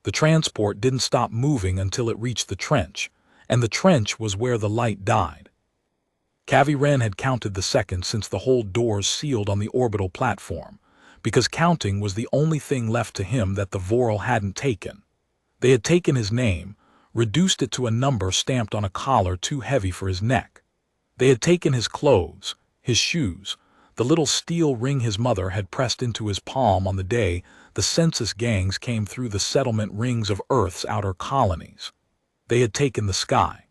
The transport didn't stop moving until it reached the trench, and the trench was where the light died. Kavi Renn had counted the seconds since the hold doors sealed on the orbital platform, because counting was the only thing left to him that the Vorral hadn't taken. They had taken his name, reduced it to a number stamped on a collar too heavy for his neck. They had taken his clothes, his shoes, the little steel ring his mother had pressed into his palm on the day the census gangs came through the settlement rings of Earth's outer colonies. They had taken the sky.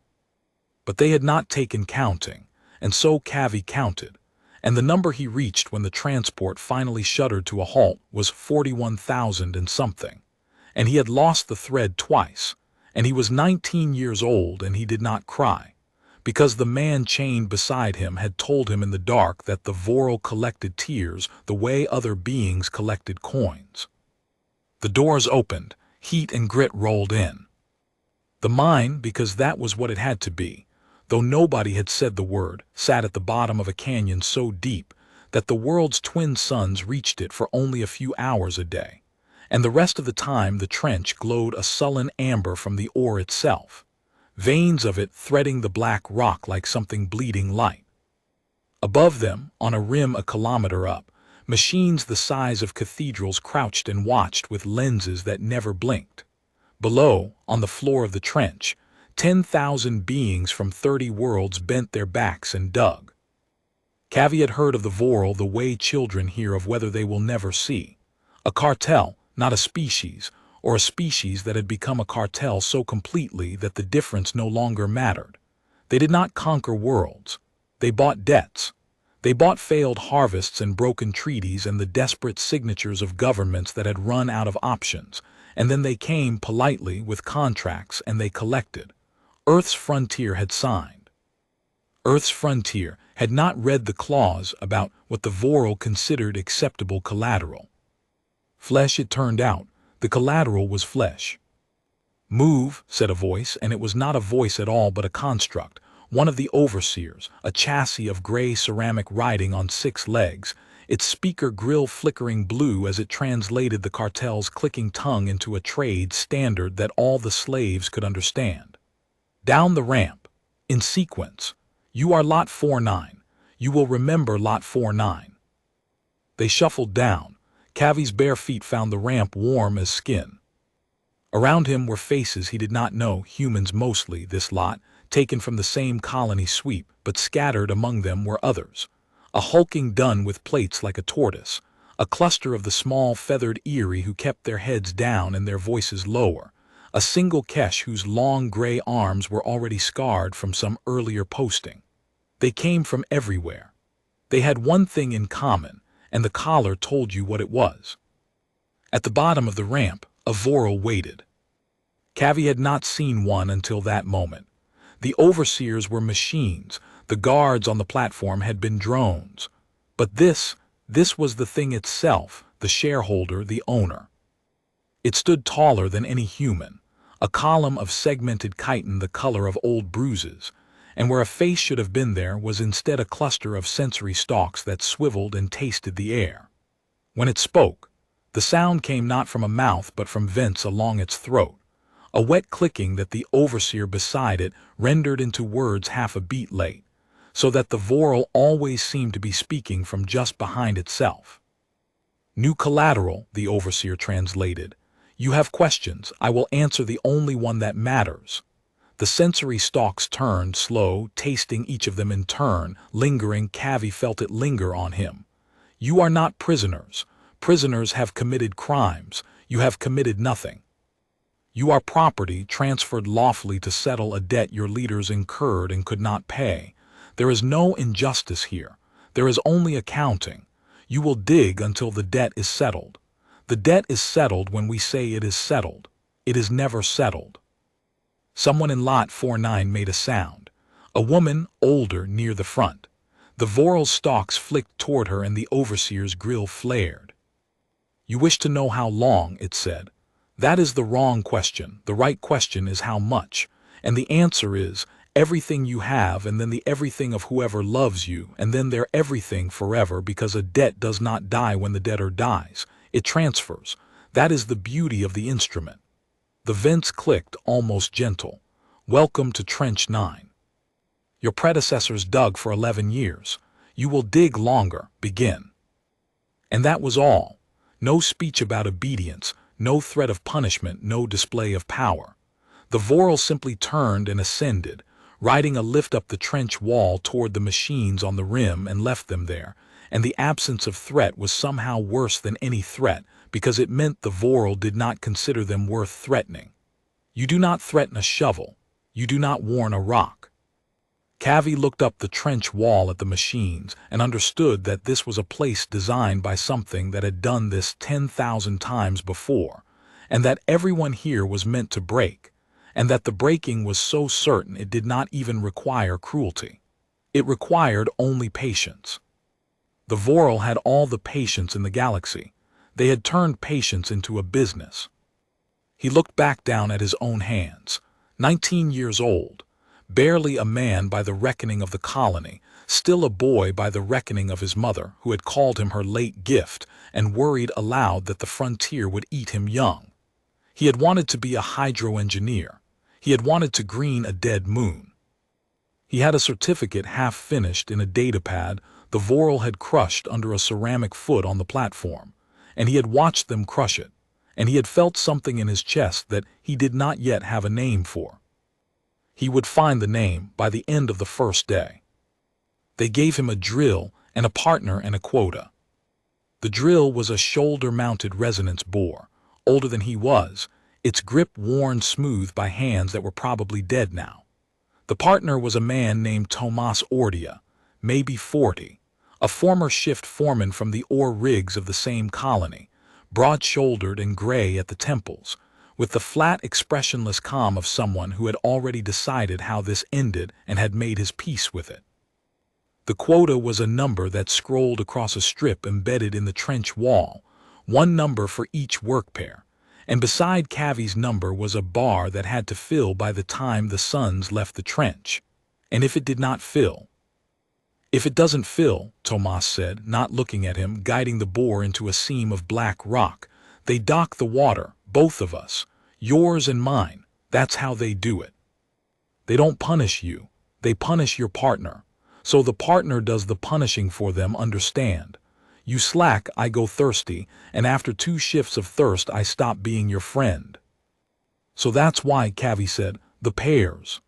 But they had not taken counting, and so Kavi counted, and the number he reached when the transport finally shuddered to a halt was 41,000 and something. And he had lost the thread twice, and he was 19 years old, and he did not cry, because the man chained beside him had told him in the dark that the Vorral collected tears the way other beings collected coins. The doors opened, heat and grit rolled in. The mine, because that was what it had to be, though nobody had said the word, sat at the bottom of a canyon so deep that the world's twin suns reached it for only a few hours a day, and the rest of the time the trench glowed a sullen amber from the ore itself, veins of it threading the black rock like something bleeding light. Above them, on a rim a kilometer up, machines the size of cathedrals crouched and watched with lenses that never blinked. Below, on the floor of the trench, 10,000 beings from 30 worlds bent their backs and dug. Kavi had heard of the Vorral the way children hear of weather they will never see. A cartel, not a species, or a species that had become a cartel so completely that the difference no longer mattered. They did not conquer worlds. They bought debts. They bought failed harvests and broken treaties and the desperate signatures of governments that had run out of options, and then they came politely with contracts and they collected. Earth's frontier had signed. Earth's frontier had not read the clause about what the Vorral considered acceptable collateral. Flesh, it turned out. The collateral was flesh. "Move," said a voice, and it was not a voice at all but a construct, one of the overseers, a chassis of gray ceramic riding on 6 legs, its speaker grill flickering blue as it translated the cartel's clicking tongue into a trade standard that all the slaves could understand. "Down the ramp, in sequence. You are lot 49. You will remember lot 49. They shuffled down. Kavi's bare feet found the ramp warm as skin. Around him were faces he did not know, humans mostly, this lot, taken from the same colony sweep, but scattered among them were others. A hulking dun with plates like a tortoise, a cluster of the small feathered eyrie who kept their heads down and their voices lower, a single Kesh whose long gray arms were already scarred from some earlier posting. They came from everywhere. They had one thing in common, and the collar told you what it was. At the bottom of the ramp, a Vorral waited. Kavi had not seen one until that moment. The overseers were machines, the guards on the platform had been drones. But this was the thing itself, the shareholder, the owner. It stood taller than any human, a column of segmented chitin the color of old bruises, and where a face should have been there was instead a cluster of sensory stalks that swiveled and tasted the air. When it spoke, the sound came not from a mouth but from vents along its throat, a wet clicking that the overseer beside it rendered into words half a beat late, so that the Vorral always seemed to be speaking from just behind itself. "New collateral," the overseer translated. "You have questions, I will answer the only one that matters." The sensory stalks turned, slow, tasting each of them in turn, lingering. Kavi felt it linger on him. "You are not prisoners. Prisoners have committed crimes. You have committed nothing. You are property transferred lawfully to settle a debt your leaders incurred and could not pay. There is no injustice here. There is only accounting. You will dig until the debt is settled. The debt is settled when we say it is settled. It is never settled." Someone in lot 49 made a sound. A woman, older, near the front. The Vorral stalks flicked toward her and the overseer's grill flared. "You wish to know how long," it said. "That is the wrong question. The right question is how much. And the answer is everything you have, and then the everything of whoever loves you, and then their everything forever, because a debt does not die when the debtor dies. It transfers. That is the beauty of the instrument. The vents clicked, almost gentle. "Welcome to Trench 9. Your predecessors dug for 11 years. You will dig longer. Begin." And that was all. No speech about obedience, no threat of punishment, no display of power. The Vorral simply turned and ascended, riding a lift up the trench wall toward the machines on the rim, and left them there. And the absence of threat was somehow worse than any threat, because it meant the Vorral did not consider them worth threatening. You do not threaten a shovel. You do not warn a rock. Kavi looked up the trench wall at the machines and understood that this was a place designed by something that had done this 10,000 times before, and that everyone here was meant to break, and that the breaking was so certain it did not even require cruelty. It required only patience. The Vorral had all the patience in the galaxy. They had turned patience into a business. He looked back down at his own hands. 19 years old. Barely a man by the reckoning of the colony, still a boy by the reckoning of his mother, who had called him her late gift and worried aloud that the frontier would eat him young. He had wanted to be a hydro-engineer. He had wanted to green a dead moon. He had a certificate half finished in a datapad the Vorral had crushed under a ceramic foot on the platform, and he had watched them crush it, and he had felt something in his chest that he did not yet have a name for. He would find the name by the end of the first day. They gave him a drill and a partner and a quota. The drill was a shoulder-mounted resonance bore, older than he was, its grip worn smooth by hands that were probably dead now. The partner was a man named Tomas Ordia, maybe 40, a former shift foreman from the ore rigs of the same colony, broad-shouldered and gray at the temples, with the flat, expressionless calm of someone who had already decided how this ended and had made his peace with it. The quota was a number that scrolled across a strip embedded in the trench wall, one number for each work pair, and beside Kavi's number was a bar that had to fill by the time the sons left the trench. And if it did not fill? "If it doesn't fill," Tomas said, not looking at him, guiding the bore into a seam of black rock, "they dock the water, both of us, yours and mine. That's how they do it. They don't punish you, they punish your partner. So the partner does the punishing for them, understand? You slack, I go thirsty, and after 2 shifts of thirst I stop being your friend." "So that's why," Kavi said, "the pairs."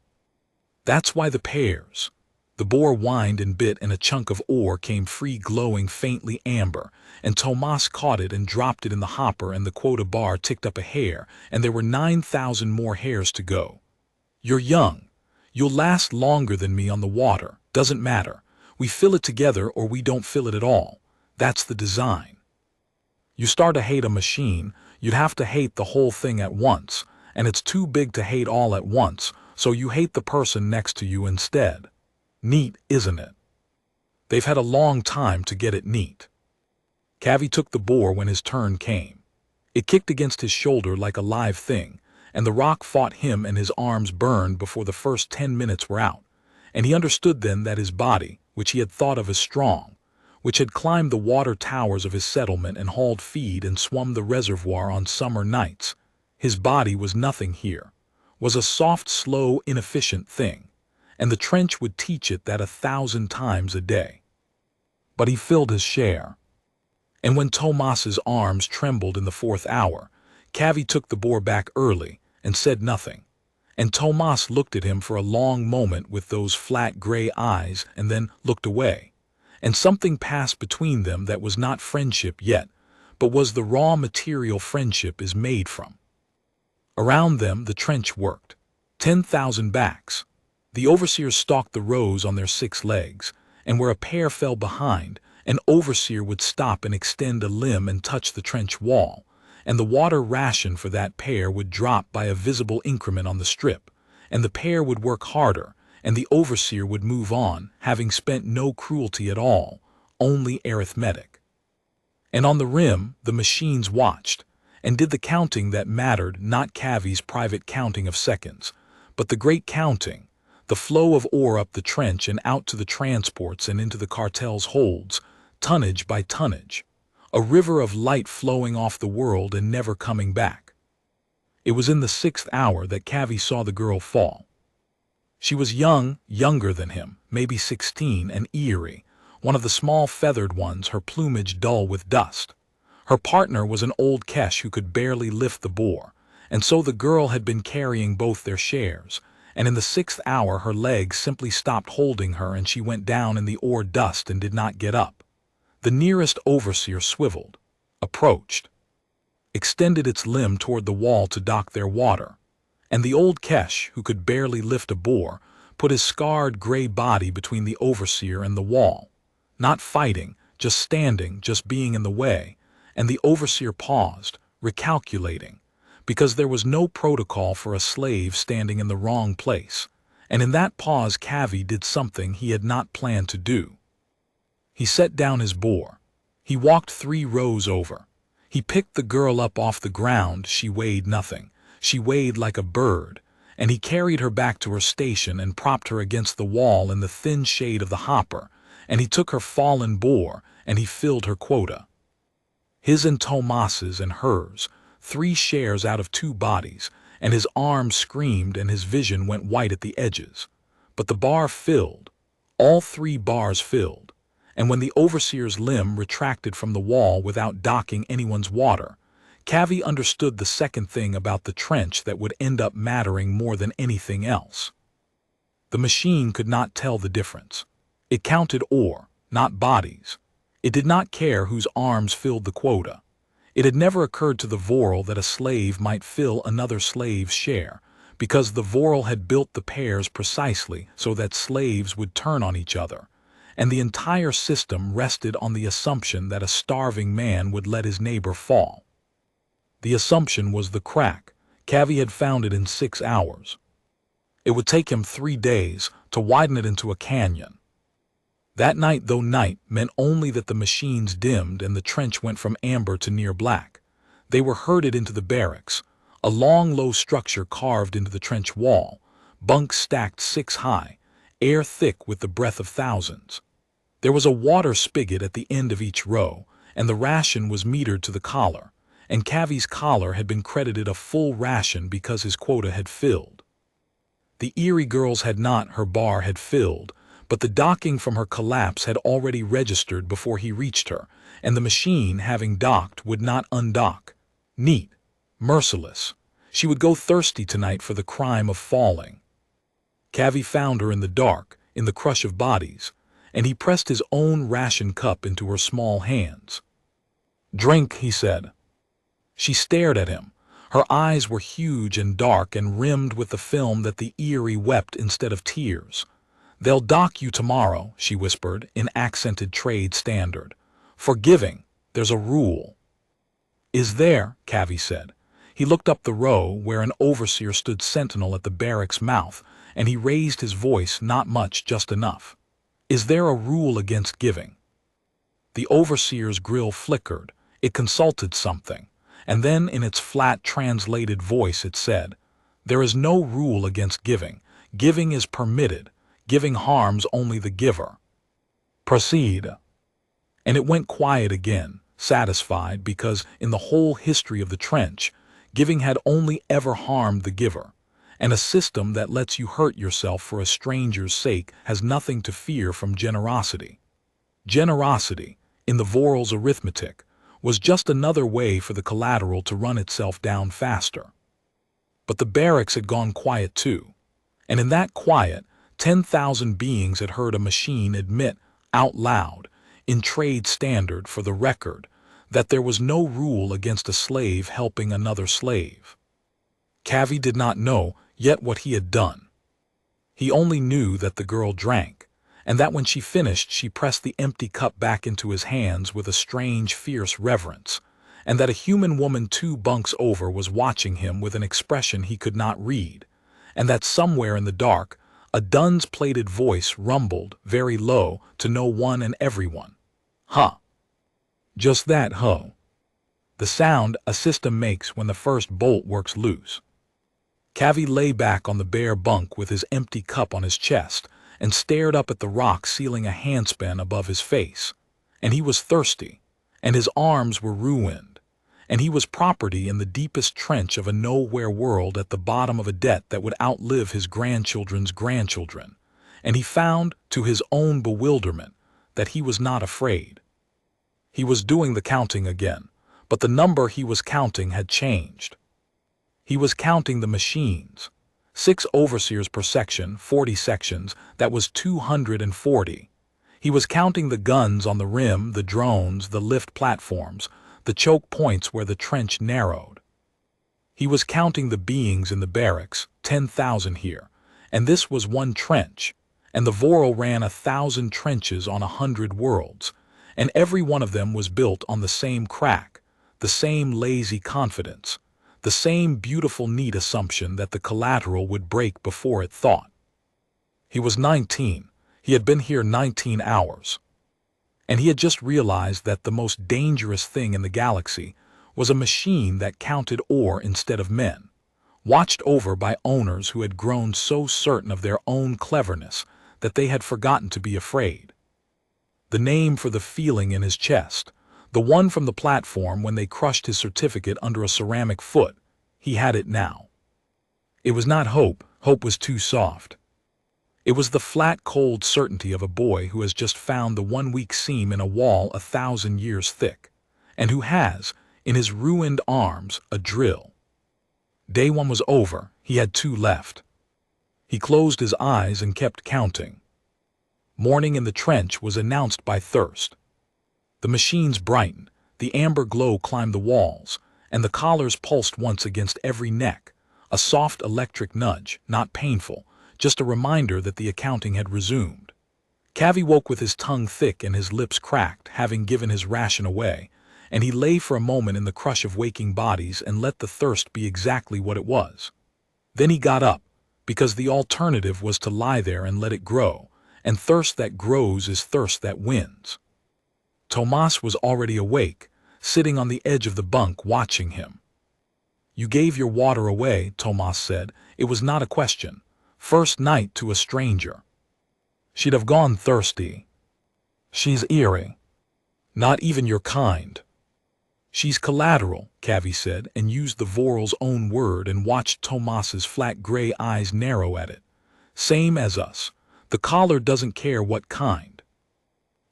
"That's why the pairs." The bore whined and bit, and a chunk of ore came free, glowing faintly amber, and Tomas caught it and dropped it in the hopper, and the quota bar ticked up a hair, and there were 9,000 more hairs to go. "You're young. You'll last longer than me on the water. Doesn't matter. We fill it together or we don't fill it at all. That's the design. You start to hate a machine, you'd have to hate the whole thing at once, and it's too big to hate all at once, so you hate the person next to you instead. Neat, isn't it? They've had a long time to get it neat." Kavi took the bore when his turn came. It kicked against his shoulder like a live thing, and the rock fought him, and his arms burned before the first 10 minutes were out, and he understood then that his body, which he had thought of as strong, which had climbed the water towers of his settlement and hauled feed and swum the reservoir on summer nights, his body was nothing here, was a soft, slow, inefficient thing, and the trench would teach it that 1,000 times a day. But he filled his share. And when Tomas's arms trembled in the 4th hour, Kavi took the bore back early and said nothing, and Tomas looked at him for a long moment with those flat gray eyes and then looked away, and something passed between them that was not friendship yet, but was the raw material friendship is made from. Around them the trench worked. 10,000 backs. The overseers stalked the rows on their 6 legs, and where a pair fell behind, an overseer would stop and extend a limb and touch the trench wall, and the water ration for that pair would drop by a visible increment on the strip, and the pair would work harder, and the overseer would move on, having spent no cruelty at all, only arithmetic. And on the rim, the machines watched, and did the counting that mattered, not Kavi's private counting of seconds, but the great counting, the flow of ore up the trench and out to the transports and into the cartel's holds, tonnage by tonnage, a river of light flowing off the world and never coming back. It was in the 6th hour that Kavi saw the girl fall. She was young, younger than him, maybe 16, and eerie, one of the small feathered ones, her plumage dull with dust. Her partner was an old Kesh who could barely lift the boar, and so the girl had been carrying both their shares, and in the 6th hour her legs simply stopped holding her and she went down in the ore dust and did not get up. The nearest overseer swiveled, approached, extended its limb toward the wall to dock their water, and the old Kesh, who could barely lift a boar, put his scarred gray body between the overseer and the wall, not fighting, just standing, just being in the way, and the overseer paused, recalculating, because there was no protocol for a slave standing in the wrong place, and in that pause Kavi did something he had not planned to do. He set down his boar. He walked 3 rows over. He picked the girl up off the ground. She weighed nothing. She weighed like a bird, and he carried her back to her station and propped her against the wall in the thin shade of the hopper, and he took her fallen boar, and he filled her quota. His and Tomas's and hers, 3 shares out of 2 bodies, and his arms screamed and his vision went white at the edges. But the bar filled, all 3 bars filled, and when the overseer's limb retracted from the wall without docking anyone's water, Kavi understood the second thing about the trench that would end up mattering more than anything else. The machine could not tell the difference. It counted ore, not bodies. It did not care whose arms filled the quota. It had never occurred to the Vorral that a slave might fill another slave's share, because the Vorral had built the pairs precisely so that slaves would turn on each other, and the entire system rested on the assumption that a starving man would let his neighbor fall. The assumption was the crack. Kavi had found it in 6 hours. It would take him 3 days to widen it into a canyon. That night, though night meant only that the machines dimmed and the trench went from amber to near black, they were herded into the barracks, a long, low structure carved into the trench wall, bunks stacked 6 high, air thick with the breath of thousands. There was a water spigot at the end of each row, and the ration was metered to the collar, and Kavi's collar had been credited a full ration because his quota had filled. The eerie girl's had not, her bar had filled, but the docking from her collapse had already registered before he reached her, and the machine, having docked, would not undock. Neat, merciless. She would go thirsty tonight for the crime of falling. Kavi found her in the dark, in the crush of bodies, and he pressed his own ration cup into her small hands. "Drink," he said. She stared at him. Her eyes were huge and dark and rimmed with the film that the eerie wept instead of tears. "They'll dock you tomorrow," she whispered, in accented trade standard. "Forgiving. There's a rule." "Is there?" Kavi said. He looked up the row where an overseer stood sentinel at the barrack's mouth, and he raised his voice, not much, just enough. "Is there a rule against giving?" The overseer's grill flickered. It consulted something, and then in its flat translated voice it said, "There is no rule against giving. Giving is permitted. Giving harms only the giver. Proceed." And it went quiet again, satisfied, because in the whole history of the trench, giving had only ever harmed the giver, and a system that lets you hurt yourself for a stranger's sake has nothing to fear from generosity. Generosity, in the Vorral's arithmetic, was just another way for the collateral to run itself down faster. But the barracks had gone quiet too, and in that quiet, 10,000 beings had heard a machine admit, out loud, in trade standard for the record, that there was no rule against a slave helping another slave. Kavi did not know yet what he had done. He only knew that the girl drank, and that when she finished she pressed the empty cup back into his hands with a strange, fierce reverence, and that a human woman 2 bunks over was watching him with an expression he could not read, and that somewhere in the dark, a dun's plated voice rumbled, very low, to no one and everyone. "Huh. Just that, ho." The sound a system makes when the first bolt works loose. Kavi lay back on the bare bunk with his empty cup on his chest and stared up at the rock ceiling a handspan above his face. And he was thirsty, and his arms were ruined, and he was property in the deepest trench of a nowhere world at the bottom of a debt that would outlive his grandchildren's grandchildren. And he found, to his own bewilderment, that he was not afraid. He was doing the counting again, but the number he was counting had changed. He was counting the machines. 6 overseers per section, 40 sections, that was 240. He was counting the guns on the rim, the drones, the lift platforms, the choke points where the trench narrowed. He was counting the beings in the barracks, 10,000 here, and this was one trench, and the Vorral ran 1,000 trenches on 100 worlds, and every one of them was built on the same crack, the same lazy confidence, the same beautiful neat assumption that the collateral would break before it thought. He was 19. He had been here 19 hours. And he had just realized that the most dangerous thing in the galaxy was a machine that counted ore instead of men, watched over by owners who had grown so certain of their own cleverness that they had forgotten to be afraid. The name for the feeling in his chest, the one from the platform when they crushed his certificate under a ceramic foot, he had it now. It was not hope. Hope was too soft. It was the flat, cold certainty of a boy who has just found the 1 weak seam in a wall 1,000 years thick, and who has, in his ruined arms, a drill. Day 1 was over. He had 2 left. He closed his eyes and kept counting. Morning in the trench was announced by thirst. The machines brightened, the amber glow climbed the walls, and the collars pulsed once against every neck, a soft electric nudge, not painful, just a reminder that the accounting had resumed. Kavi woke with his tongue thick and his lips cracked, having given his ration away, and he lay for a moment in the crush of waking bodies and let the thirst be exactly what it was. Then he got up, because the alternative was to lie there and let it grow, and thirst that grows is thirst that wins. Tomas was already awake, sitting on the edge of the bunk watching him. "You gave your water away," Tomas said. "It was not a question. First night to a stranger. She'd have gone thirsty. She's eerie. Not even your kind." "She's collateral," Kavi said, and used the Vorral's own word and watched Tomas's flat gray eyes narrow at it. "Same as us. The collar doesn't care what kind."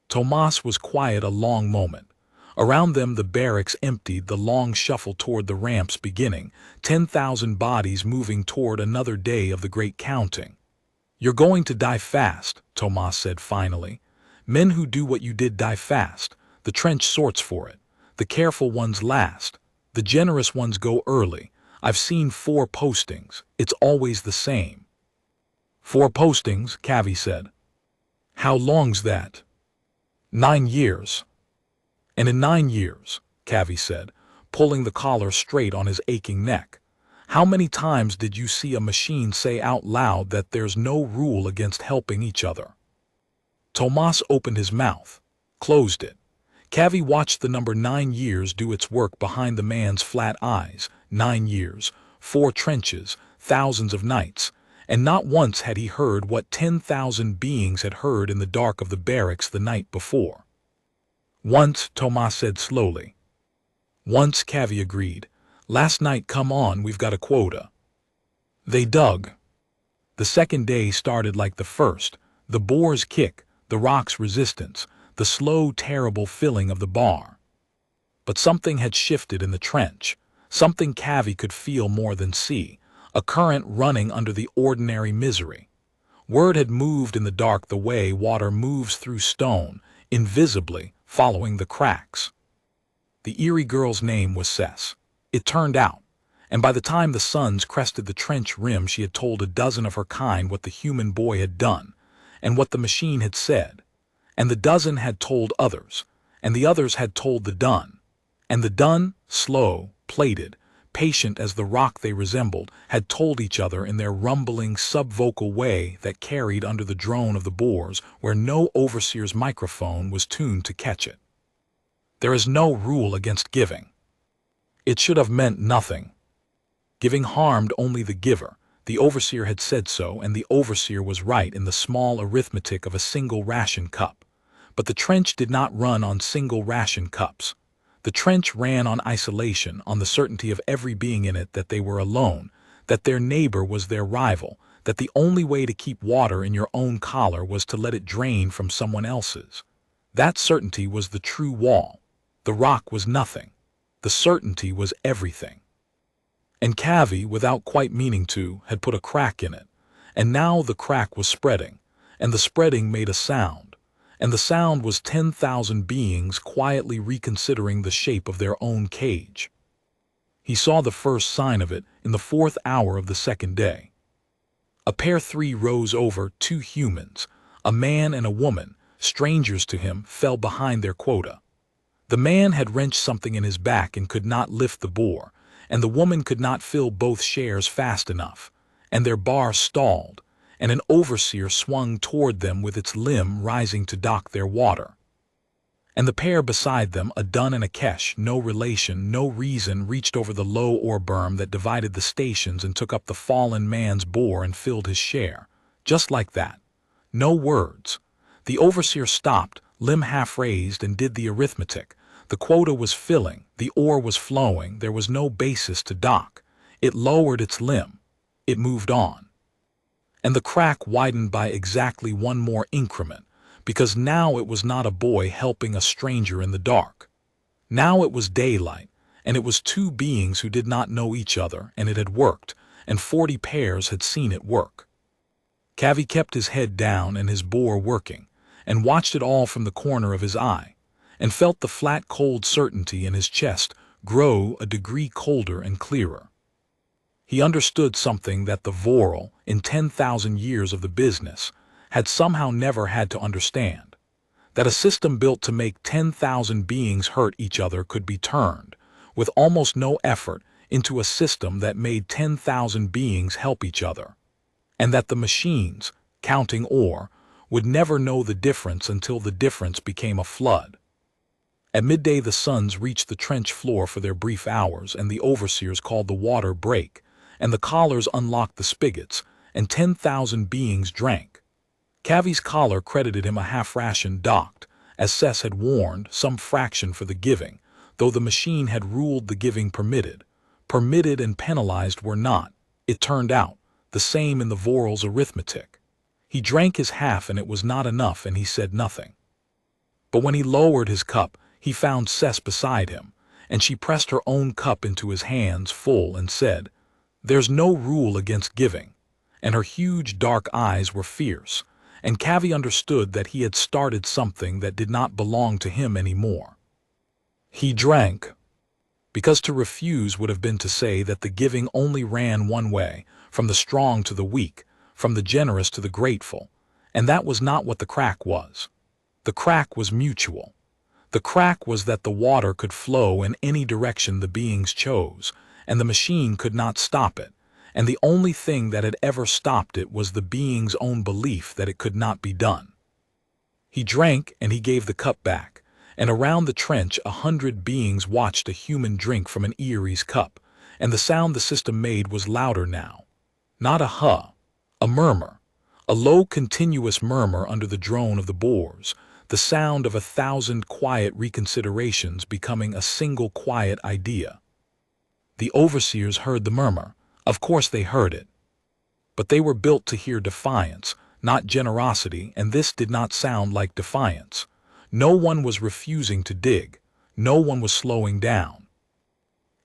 Tomas was quiet a long moment. Around them the barracks emptied, the long shuffle toward the ramps beginning, 10,000 bodies moving toward another day of the great counting. "You're going to die fast," Tomas said finally. "Men who do what you did die fast. The trench sorts for it. The careful ones last. The generous ones go early. I've seen 4 postings. It's always the same." "4 postings," Kavi said. "How long's that?" 9 years. "And in 9 years," Kavi said, pulling the collar straight on his aching neck, "how many times did you see a machine say out loud that there's no rule against helping each other?" Tomas opened his mouth, closed it. Kavi watched the number 9 years do its work behind the man's flat eyes. 9 years, 4 trenches, thousands of nights, and not once had he heard what 10,000 beings had heard in the dark of the barracks the night before. "Once," Tomas said slowly. "Once," Kavi agreed. "Last night. Come on, we've got a quota." They dug. The second day started like the first, the bore's kick, the rock's resistance, the slow, terrible filling of the bar. But something had shifted in the trench, something Kavi could feel more than see, a current running under the ordinary misery. Word had moved in the dark the way water moves through stone, invisibly, following the cracks. The eerie girl's name was Cess, it turned out, and by the time the suns crested the trench rim she had told a dozen of her kind what the human boy had done, and what the machine had said, and the dozen had told others, and the others had told the done, and the done, slow, plated, patient as the rock they resembled, had told each other in their rumbling, subvocal way that carried under the drone of the bores where no overseer's microphone was tuned to catch it. "There is no rule against giving." It should have meant nothing. Giving harmed only the giver. The overseer had said so, and the overseer was right in the small arithmetic of a single ration cup. But the trench did not run on single ration cups. The trench ran on isolation, on the certainty of every being in it that they were alone, that their neighbor was their rival, that the only way to keep water in your own collar was to let it drain from someone else's. That certainty was the true wall. The rock was nothing. The certainty was everything. And Kavi, without quite meaning to, had put a crack in it. And now the crack was spreading, and the spreading made a sound. And the sound was 10,000 beings quietly reconsidering the shape of their own cage. He saw the first sign of it in the 4th hour of the 2nd day. A pair 3 rows over 2 humans, a man and a woman, strangers to him, fell behind their quota. The man had wrenched something in his back and could not lift the bore, and the woman could not fill both shares fast enough, and their bar stalled, and an overseer swung toward them with its limb rising to dock their water. And the pair beside them, a Dun and a Kesh, no relation, no reason, reached over the low ore berm that divided the stations and took up the fallen man's bore and filled his share. Just like that. No words. The overseer stopped, limb half raised, and did the arithmetic. The quota was filling, the ore was flowing, there was no basis to dock. It lowered its limb. It moved on. And the crack widened by exactly one more increment, because now it was not a boy helping a stranger in the dark. Now it was daylight, and it was 2 beings who did not know each other, and it had worked, and 40 pairs had seen it work. Kavi kept his head down and his bore working, and watched it all from the corner of his eye, and felt the flat cold certainty in his chest grow a degree colder and clearer. He understood something that the Vorral, in 10,000 years of the business, had somehow never had to understand. That a system built to make 10,000 beings hurt each other could be turned, with almost no effort, into a system that made 10,000 beings help each other. And that the machines, counting ore, would never know the difference until the difference became a flood. At midday the sons reached the trench floor for their brief hours, and the overseers called the water break, and the collars unlocked the spigots, and 10,000 beings drank. Kavi's collar credited him a half ration docked, as Sess had warned, some fraction for the giving, though the machine had ruled the giving permitted. Permitted and penalized were not, it turned out, the same in the Vorral's arithmetic. He drank his half and it was not enough, and he said nothing. But when he lowered his cup, he found Sess beside him, and she pressed her own cup into his hands full and said, "There's no rule against giving," and her huge dark eyes were fierce, and Kavi understood that he had started something that did not belong to him anymore. He drank, because to refuse would have been to say that the giving only ran one way, from the strong to the weak, from the generous to the grateful, and that was not what the crack was. The crack was mutual. The crack was that the water could flow in any direction the beings chose, and the machine could not stop it, and the only thing that had ever stopped it was the being's own belief that it could not be done. He drank, and he gave the cup back, and around the trench 100 beings watched a human drink from an Erie's cup, and the sound the system made was louder now. Not a huh, a murmur, a low continuous murmur under the drone of the bores, the sound of 1,000 quiet reconsiderations becoming a single quiet idea. The overseers heard the murmur. Of course they heard it. But they were built to hear defiance, not generosity, and this did not sound like defiance. No one was refusing to dig. No one was slowing down.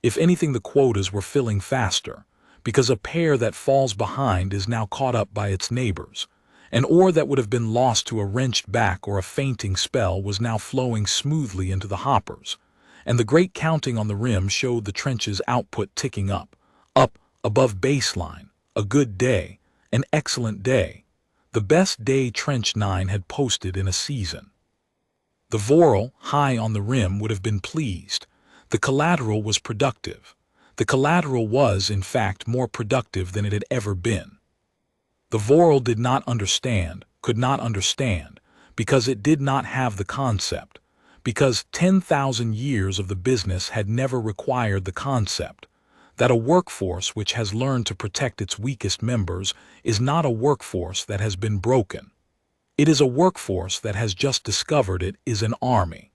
If anything, the quotas were filling faster, because a pair that falls behind is now caught up by its neighbors. An ore that would have been lost to a wrenched back or a fainting spell was now flowing smoothly into the hoppers, and the great counting on the rim showed the trench's output ticking up above baseline, a good day, an excellent day, the best day Trench 9 had posted in a season. The Vorral, high on the rim, would have been pleased. The collateral was productive. The collateral was, in fact, more productive than it had ever been. The Vorral did not understand, could not understand, because it did not have the concept, because 10,000 years of the business had never required the concept, that a workforce which has learned to protect its weakest members is not a workforce that has been broken. It is a workforce that has just discovered it is an army.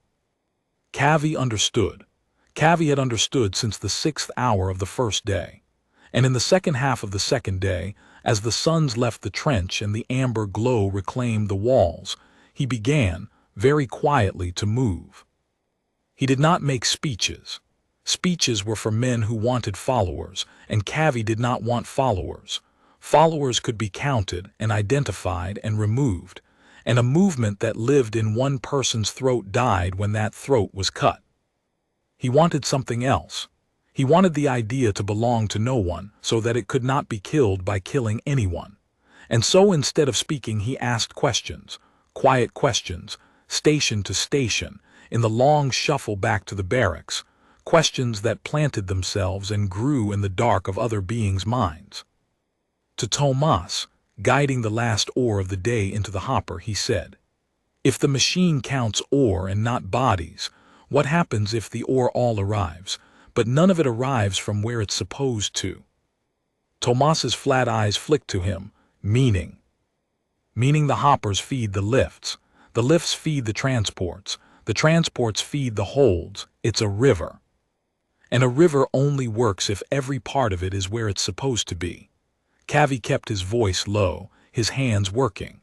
Kavi understood. Kavi had understood since the 6th hour of the first day. And in the second half of the second day, as the suns left the trench and the amber glow reclaimed the walls, he began, very quietly, to move. He did not make speeches. Speeches were for men who wanted followers, and Kavi did not want followers. Followers could be counted and identified and removed, and a movement that lived in one person's throat died when that throat was cut. He wanted something else. He wanted the idea to belong to no one, so that it could not be killed by killing anyone. And so instead of speaking, he asked questions, quiet questions, station to station, in the long shuffle back to the barracks, questions that planted themselves and grew in the dark of other beings' minds. To Tomas, guiding the last ore of the day into the hopper, he said, "If the machine counts ore and not bodies, what happens if the ore all arrives, but none of it arrives from where it's supposed to?" Tomas's flat eyes flicked to him, meaning the hoppers feed the lifts feed the transports feed the holds. It's a river. And a river only works if every part of it is where it's supposed to be. Kavi kept his voice low, his hands working.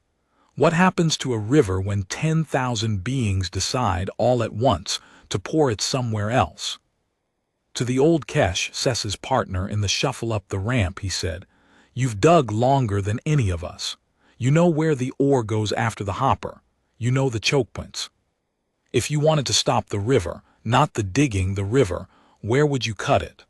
What happens to a river when 10,000 beings decide all at once to pour it somewhere else? To the old Kesh, Sess's partner in the shuffle up the ramp, he said, "You've dug longer than any of us. You know where the ore goes after the hopper. You know the choke points. If you wanted to stop the river, not the digging, the river, where would you cut it?"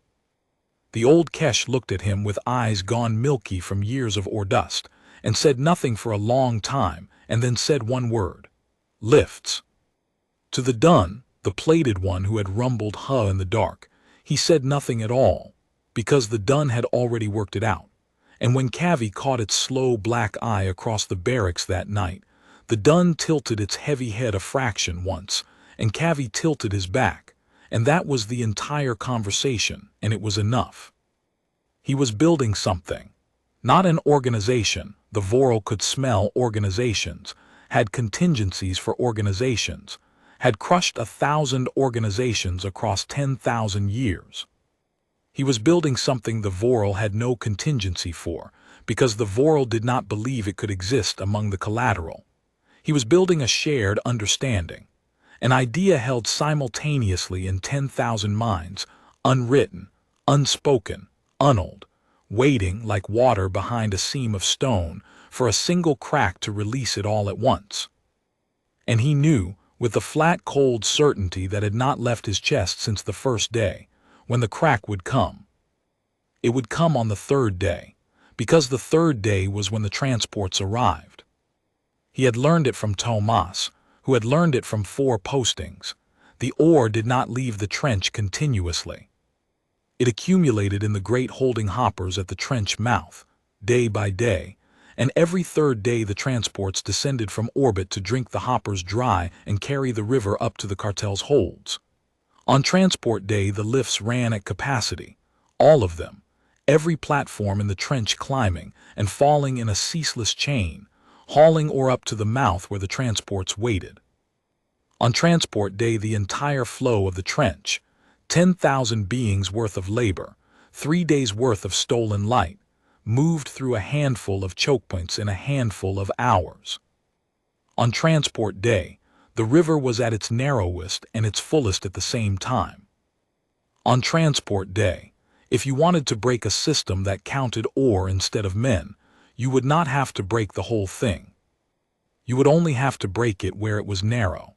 The old Kesh looked at him with eyes gone milky from years of ore dust, and said nothing for a long time, and then said one word: "Lifts." To the dun, the plated one who had rumbled huh in the dark, he said nothing at all, because the dun had already worked it out. And when Kavi caught its slow black eye across the barracks that night, the dun tilted its heavy head a fraction once, and Kavi tilted his back, and that was the entire conversation, and it was enough. He was building something. Not an organization. The Vorral could smell organizations, had contingencies for organizations, had crushed 1,000 organizations across 10,000 years. He was building something the Vorral had no contingency for, because the Vorral did not believe it could exist among the collateral. He was building a shared understanding, an idea held simultaneously in 10,000 minds, unwritten, unspoken, unold, waiting like water behind a seam of stone for a single crack to release it all at once. And he knew, with the flat cold certainty that had not left his chest since the first day, when the crack would come. It would come on the third day, because the third day was when the transports arrived. He had learned it from Tomas, who had learned it from 4 postings. The ore did not leave the trench continuously. It accumulated in the great holding hoppers at the trench mouth, day by day, and every third day the transports descended from orbit to drink the hoppers dry and carry the river up to the cartel's holds. On transport day the lifts ran at capacity, all of them, every platform in the trench climbing and falling in a ceaseless chain, hauling ore up to the mouth where the transports waited. On transport day the entire flow of the trench, 10,000 beings worth of labor, 3 days worth of stolen light, moved through a handful of choke points in a handful of hours. On transport day, the river was at its narrowest and its fullest at the same time. On transport day, if you wanted to break a system that counted ore instead of men, you would not have to break the whole thing. You would only have to break it where it was narrow.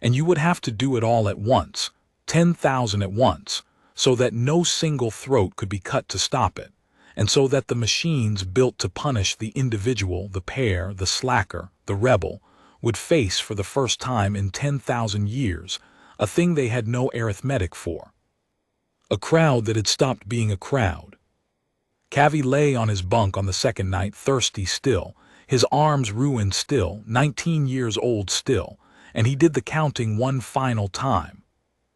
And you would have to do it all at once, 10,000 at once, so that no single throat could be cut to stop it, and so that the machines built to punish the individual, the pair, the slacker, the rebel, would face for the first time in 10,000 years a thing they had no arithmetic for. A crowd that had stopped being a crowd. Kavi lay on his bunk on the second night, thirsty still, his arms ruined still, 19 years old still, and he did the counting one final time.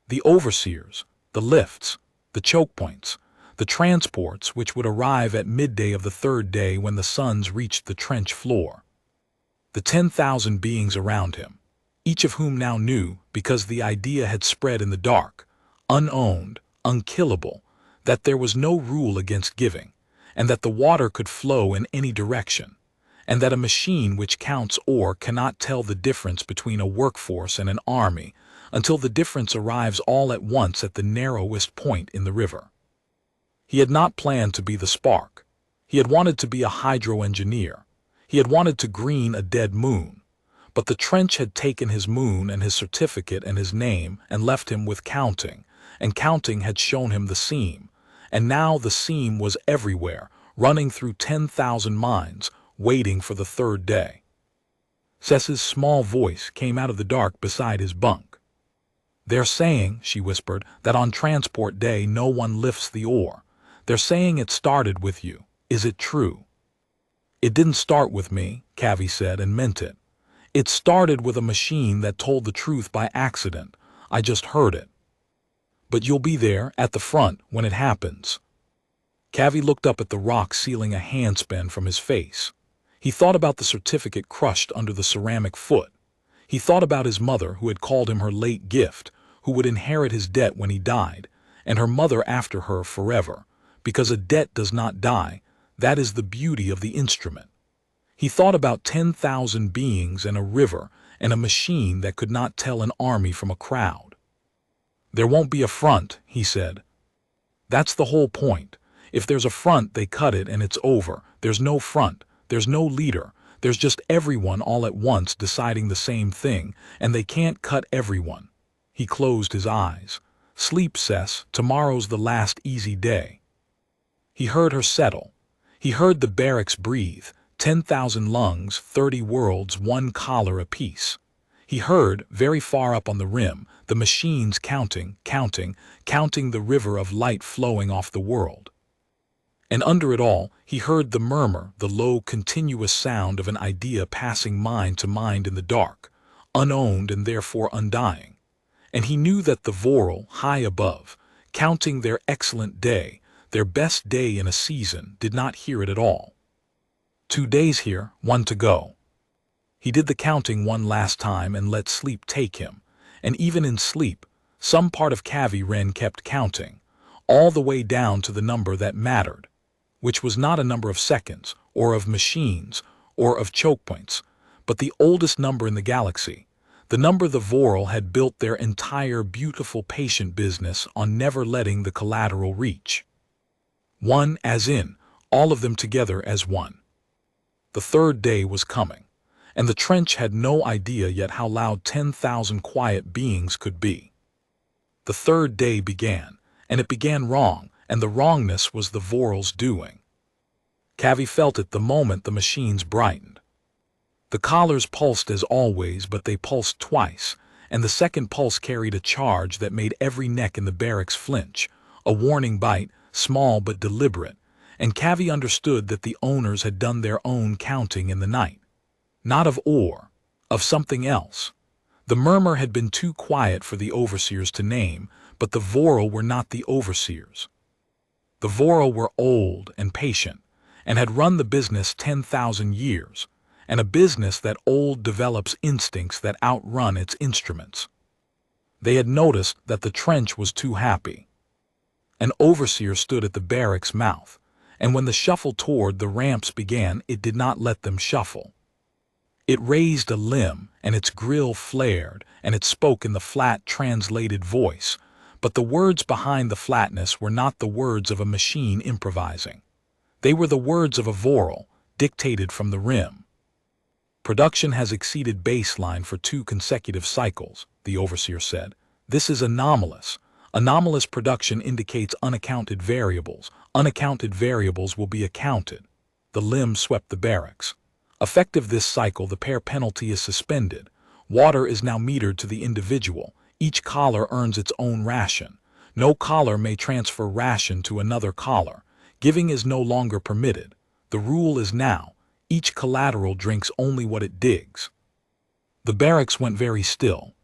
The overseers, the lifts, the choke points, the transports which would arrive at midday of the third day when the suns reached the trench floor. The 10,000 beings around him, each of whom now knew, because the idea had spread in the dark, unowned, unkillable, that there was no rule against giving, and that the water could flow in any direction, and that a machine which counts ore cannot tell the difference between a workforce and an army until the difference arrives all at once at the narrowest point in the river. He had not planned to be the spark. He had wanted to be a hydro-engineer. He had wanted to green a dead moon. But the trench had taken his moon and his certificate and his name and left him with counting, and counting had shown him the seam. And now the seam was everywhere, running through 10,000 minds, waiting for the third day. Cec's small voice came out of the dark beside his bunk. "They're saying," she whispered, "that on transport day no one lifts the ore. They're saying it started with you. Is it true?" "It didn't start with me," Kavi said, and meant it. "It started with a machine that told the truth by accident. I just heard it." "But you'll be there, at the front, when it happens." Kavi looked up at the rock sealing a handspin from his face. He thought about the certificate crushed under the ceramic foot. He thought about his mother, who had called him her late gift, who would inherit his debt when he died, and her mother after her forever, because a debt does not die. That is the beauty of the instrument. He thought about 10,000 beings and a river and a machine that could not tell an army from a crowd. "There won't be a front," he said. "That's the whole point. If there's a front, they cut it and it's over. There's no front. There's no leader. There's just everyone all at once deciding the same thing, and they can't cut everyone." He closed his eyes. "Sleep, Cec. Tomorrow's the last easy day." He heard her settle. He heard the barracks breathe. 10,000 lungs, 30 worlds, one collar apiece. He heard, very far up on the rim, the machines counting the river of light flowing off the world. And under it all, he heard the murmur, the low, continuous sound of an idea passing mind to mind in the dark, unowned and therefore undying. And he knew that the Vorral, high above, counting their excellent day, their best day in a season, did not hear it at all. 2 days here, 1 to go. He did the counting one last time and let sleep take him, and even in sleep, some part of Kavi Renn kept counting, all the way down to the number that mattered, which was not a number of seconds, or of machines, or of choke points, but the oldest number in the galaxy, the number the Vorral had built their entire beautiful patient business on never letting the collateral reach. 1 as in, all of them together as one. The third day was coming, and the trench had no idea yet how loud 10,000 quiet beings could be. The third day began, and it began wrong, and the wrongness was the Vorral's doing. Kavi felt it the moment the machines brightened. The collars pulsed as always, but they pulsed twice, and the second pulse carried a charge that made every neck in the barracks flinch, a warning bite, small but deliberate, and Kavi understood that the owners had done their own counting in the night. Not of ore, of something else. The murmur had been too quiet for the overseers to name, but the Vorral were not the overseers. The Vorral were old and patient, and had run the business 10,000 years, and a business that old develops instincts that outrun its instruments. They had noticed that the trench was too happy. An overseer stood at the barracks mouth, and when the shuffle toward the ramps began, it did not let them shuffle. It raised a limb, and its grill flared, and it spoke in the flat, translated voice, but the words behind the flatness were not the words of a machine improvising. They were the words of a Vorral, dictated from the rim. "Production has exceeded baseline for 2 consecutive cycles," the overseer said. "This is anomalous. Anomalous production indicates unaccounted variables. Unaccounted variables will be accounted." The limb swept the barracks. "Effective this cycle, the pair penalty is suspended. Water is now metered to the individual. Each collar earns its own ration. No collar may transfer ration to another collar. Giving is no longer permitted. The rule is now, each collateral drinks only what it digs." The barracks went very still.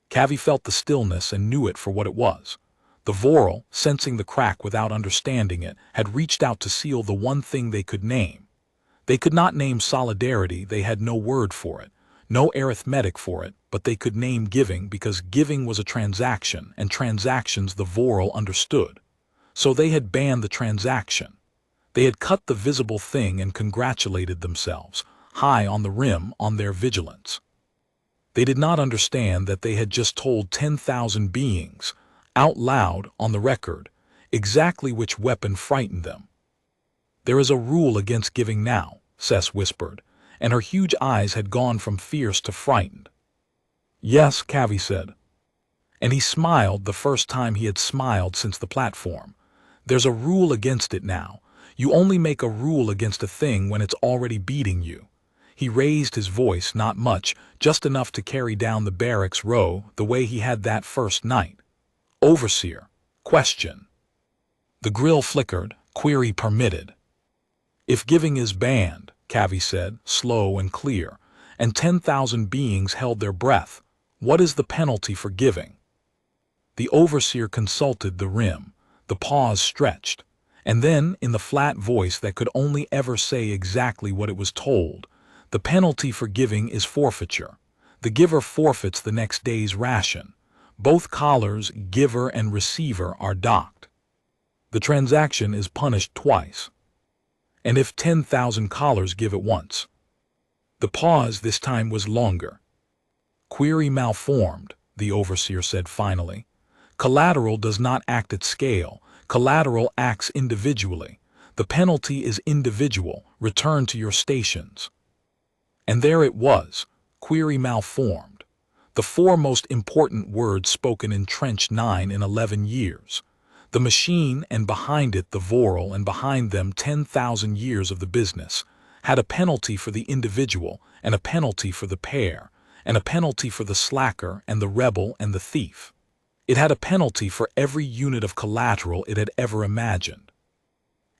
Kavi felt the stillness and knew it for what it was. The Vorral, sensing the crack without understanding it, had reached out to seal the one thing they could name. They could not name solidarity, they had no word for it. No arithmetic for it, but they could name giving because giving was a transaction, and transactions the Vorral understood. So they had banned the transaction. They had cut the visible thing and congratulated themselves, high on the rim on their vigilance. They did not understand that they had just told 10,000 beings, out loud on the record, exactly which weapon frightened them. "There is a rule against giving now," Cess whispered, and her huge eyes had gone from fierce to frightened. "Yes," Kavi said. And he smiled the first time he had smiled since the platform. "There's a rule against it now. You only make a rule against a thing when it's already beating you." He raised his voice, not much, just enough to carry down the barracks row the way he had that first night. "Overseer, question." The grill flickered, query permitted. "If giving is banned," Kavi said, slow and clear, "and 10,000 beings held their breath, what is the penalty for giving?" The overseer consulted the rim. The pause stretched. And then, in the flat voice that could only ever say exactly what it was told, "The penalty for giving is forfeiture. The giver forfeits the next day's ration. Both collars, giver and receiver, are docked. The transaction is punished twice. And if 10,000 collars give at once." The pause this time was longer. "Query malformed," the overseer said finally. "Collateral does not act at scale. Collateral acts individually. The penalty is individual. Return to your stations." And there it was, query malformed. The four most important words spoken in Trench 9 in 11 years. The machine, and behind it the Vorral, and behind them 10,000 years of the business, had a penalty for the individual, and a penalty for the pair, and a penalty for the slacker and the rebel and the thief. It had a penalty for every unit of collateral it had ever imagined.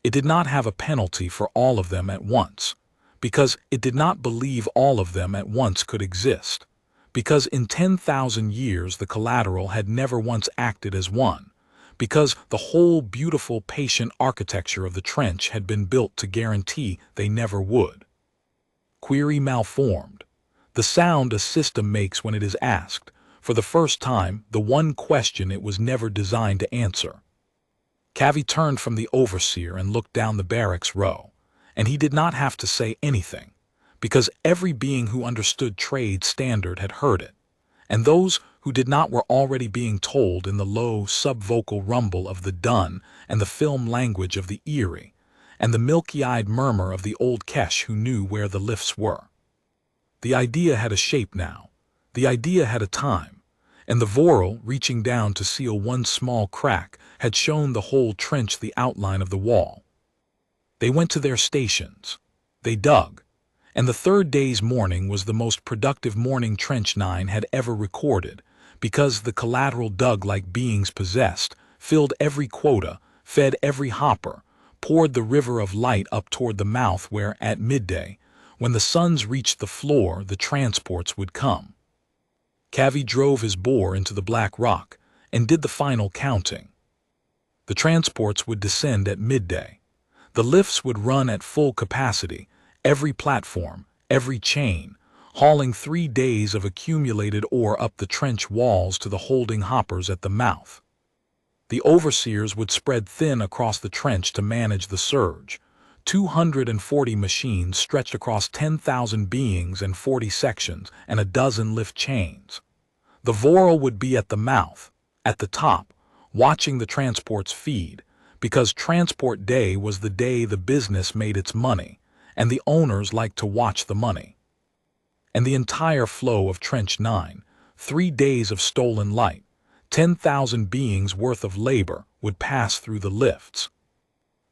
It did not have a penalty for all of them at once, because it did not believe all of them at once could exist, because in 10,000 years the collateral had never once acted as one, because the whole beautiful, patient architecture of the trench had been built to guarantee they never would. Query malformed. The sound a system makes when it is asked, for the first time, the one question it was never designed to answer. Kavi turned from the overseer and looked down the barracks row, and he did not have to say anything, because every being who understood trade standard had heard it, and those who did not were already being told in the low, subvocal rumble of the dun and the film language of the eerie, and the milky-eyed murmur of the old Kesh who knew where the lifts were. The idea had a shape now. The idea had a time, and the Vorral, reaching down to seal one small crack, had shown the whole trench the outline of the wall. They went to their stations. They dug, and the third day's morning was the most productive morning Trench 9 had ever recorded, because the collateral dug like beings possessed, filled every quota, fed every hopper, poured the river of light up toward the mouth where, at midday, when the suns reached the floor, the transports would come. Kavi drove his bore into the black rock and did the final counting. The transports would descend at midday. The lifts would run at full capacity, every platform, every chain, hauling 3 days of accumulated ore up the trench walls to the holding hoppers at the mouth. The overseers would spread thin across the trench to manage the surge. 240 machines stretched across 10,000 beings and 40 sections and a dozen lift chains. The Vorral would be at the mouth, at the top, watching the transports feed, because transport day was the day the business made its money, and the owners liked to watch the money. And the entire flow of Trench 9, 3 days of stolen light, 10,000 beings worth of labor would pass through the lifts.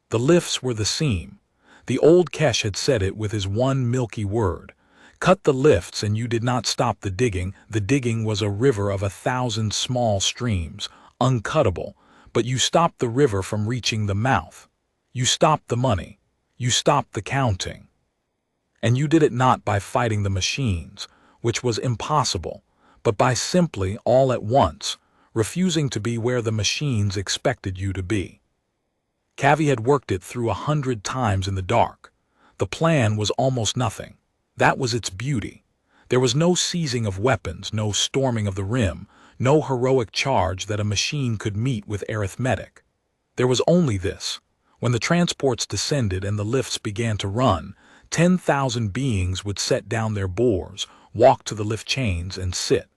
The lifts were the seam. The old Kesh had said it with his one milky word. Cut the lifts and you did not stop the digging. The digging was a river of 1,000 small streams, uncuttable, but you stopped the river from reaching the mouth. You stopped the money. You stopped the counting. And you did it not by fighting the machines, which was impossible, but by simply, all at once, refusing to be where the machines expected you to be. Kavi had worked it through 100 times in the dark. The plan was almost nothing. That was its beauty. There was no seizing of weapons, no storming of the rim, no heroic charge that a machine could meet with arithmetic. There was only this. When the transports descended and the lifts began to run, 10,000 beings would set down their bores, walk to the lift chains and sit.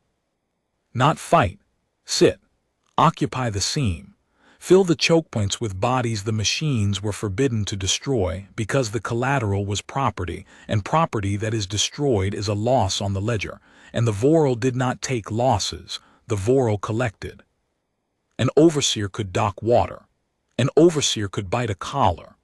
Not fight. Sit. Occupy the seam. Fill the choke points with bodies the machines were forbidden to destroy because the collateral was property, and property that is destroyed is a loss on the ledger, and the Vorral did not take losses, the Vorral collected. An overseer could dock water. An overseer could bite a collar.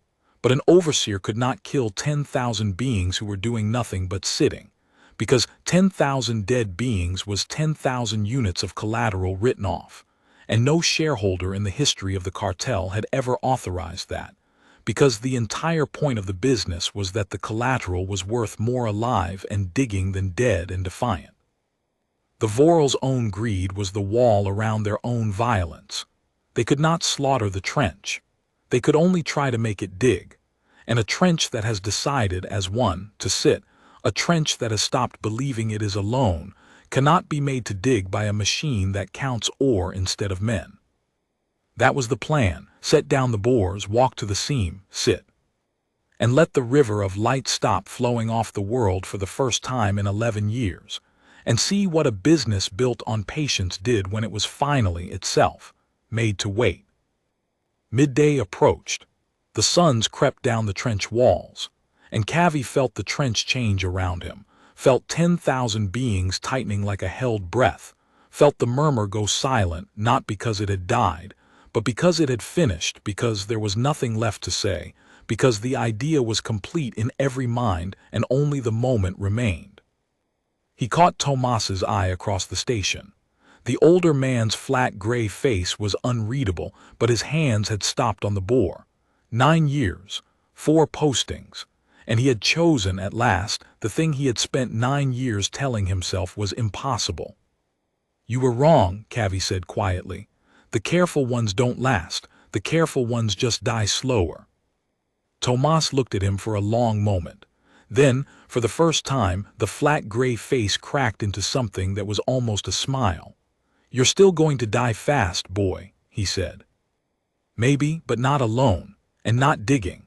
But an overseer could not kill 10,000 beings who were doing nothing but sitting, because 10,000 dead beings was 10,000 units of collateral written off, and no shareholder in the history of the cartel had ever authorized that, because the entire point of the business was that the collateral was worth more alive and digging than dead and defiant. The Vorral's own greed was the wall around their own violence. They could not slaughter the trench. They could only try to make it dig. And a trench that has decided as one to sit, a trench that has stopped believing it is alone, cannot be made to dig by a machine that counts ore instead of men. That was the plan. Set down the bores, walk to the seam, sit. And let the river of light stop flowing off the world for the first time in 11 years. And see what a business built on patience did when it was finally itself made to wait. Midday approached. The suns crept down the trench walls, and Kavi felt the trench change around him, felt 10,000 beings tightening like a held breath, felt the murmur go silent not because it had died, but because it had finished, because there was nothing left to say, because the idea was complete in every mind and only the moment remained. He caught Tomas's eye across the station. The older man's flat gray face was unreadable, but his hands had stopped on the bore. 9 years, 4 postings, and he had chosen at last the thing he had spent 9 years telling himself was impossible. "You were wrong," Kavi said quietly. "The careful ones don't last. The careful ones just die slower." Tomas looked at him for a long moment. Then, for the first time, the flat gray face cracked into something that was almost a smile. "You're still going to die fast, boy," he said. "Maybe, but not alone, and not digging."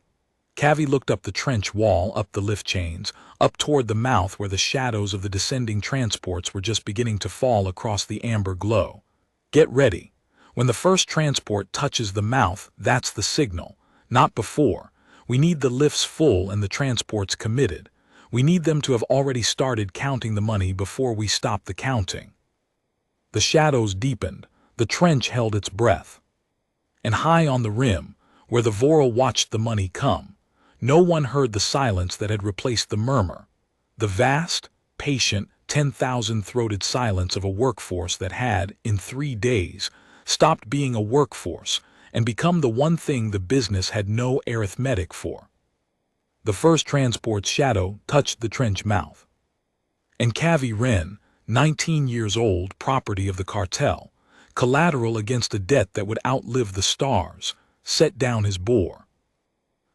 Kavi looked up the trench wall, up the lift chains, up toward the mouth where the shadows of the descending transports were just beginning to fall across the amber glow. "Get ready. When the first transport touches the mouth, that's the signal. Not before. We need the lifts full and the transports committed. We need them to have already started counting the money before we stop the counting." The shadows deepened. The trench held its breath. And high on the rim, where the Vorral watched the money come, no one heard the silence that had replaced the murmur. The vast, patient, 10,000-throated silence of a workforce that had, in 3 days, stopped being a workforce and become the one thing the business had no arithmetic for. The first transport's shadow touched the trench mouth. And Kavi Renn, 19 years old, property of the cartel, collateral against a debt that would outlive the stars, set down his bore.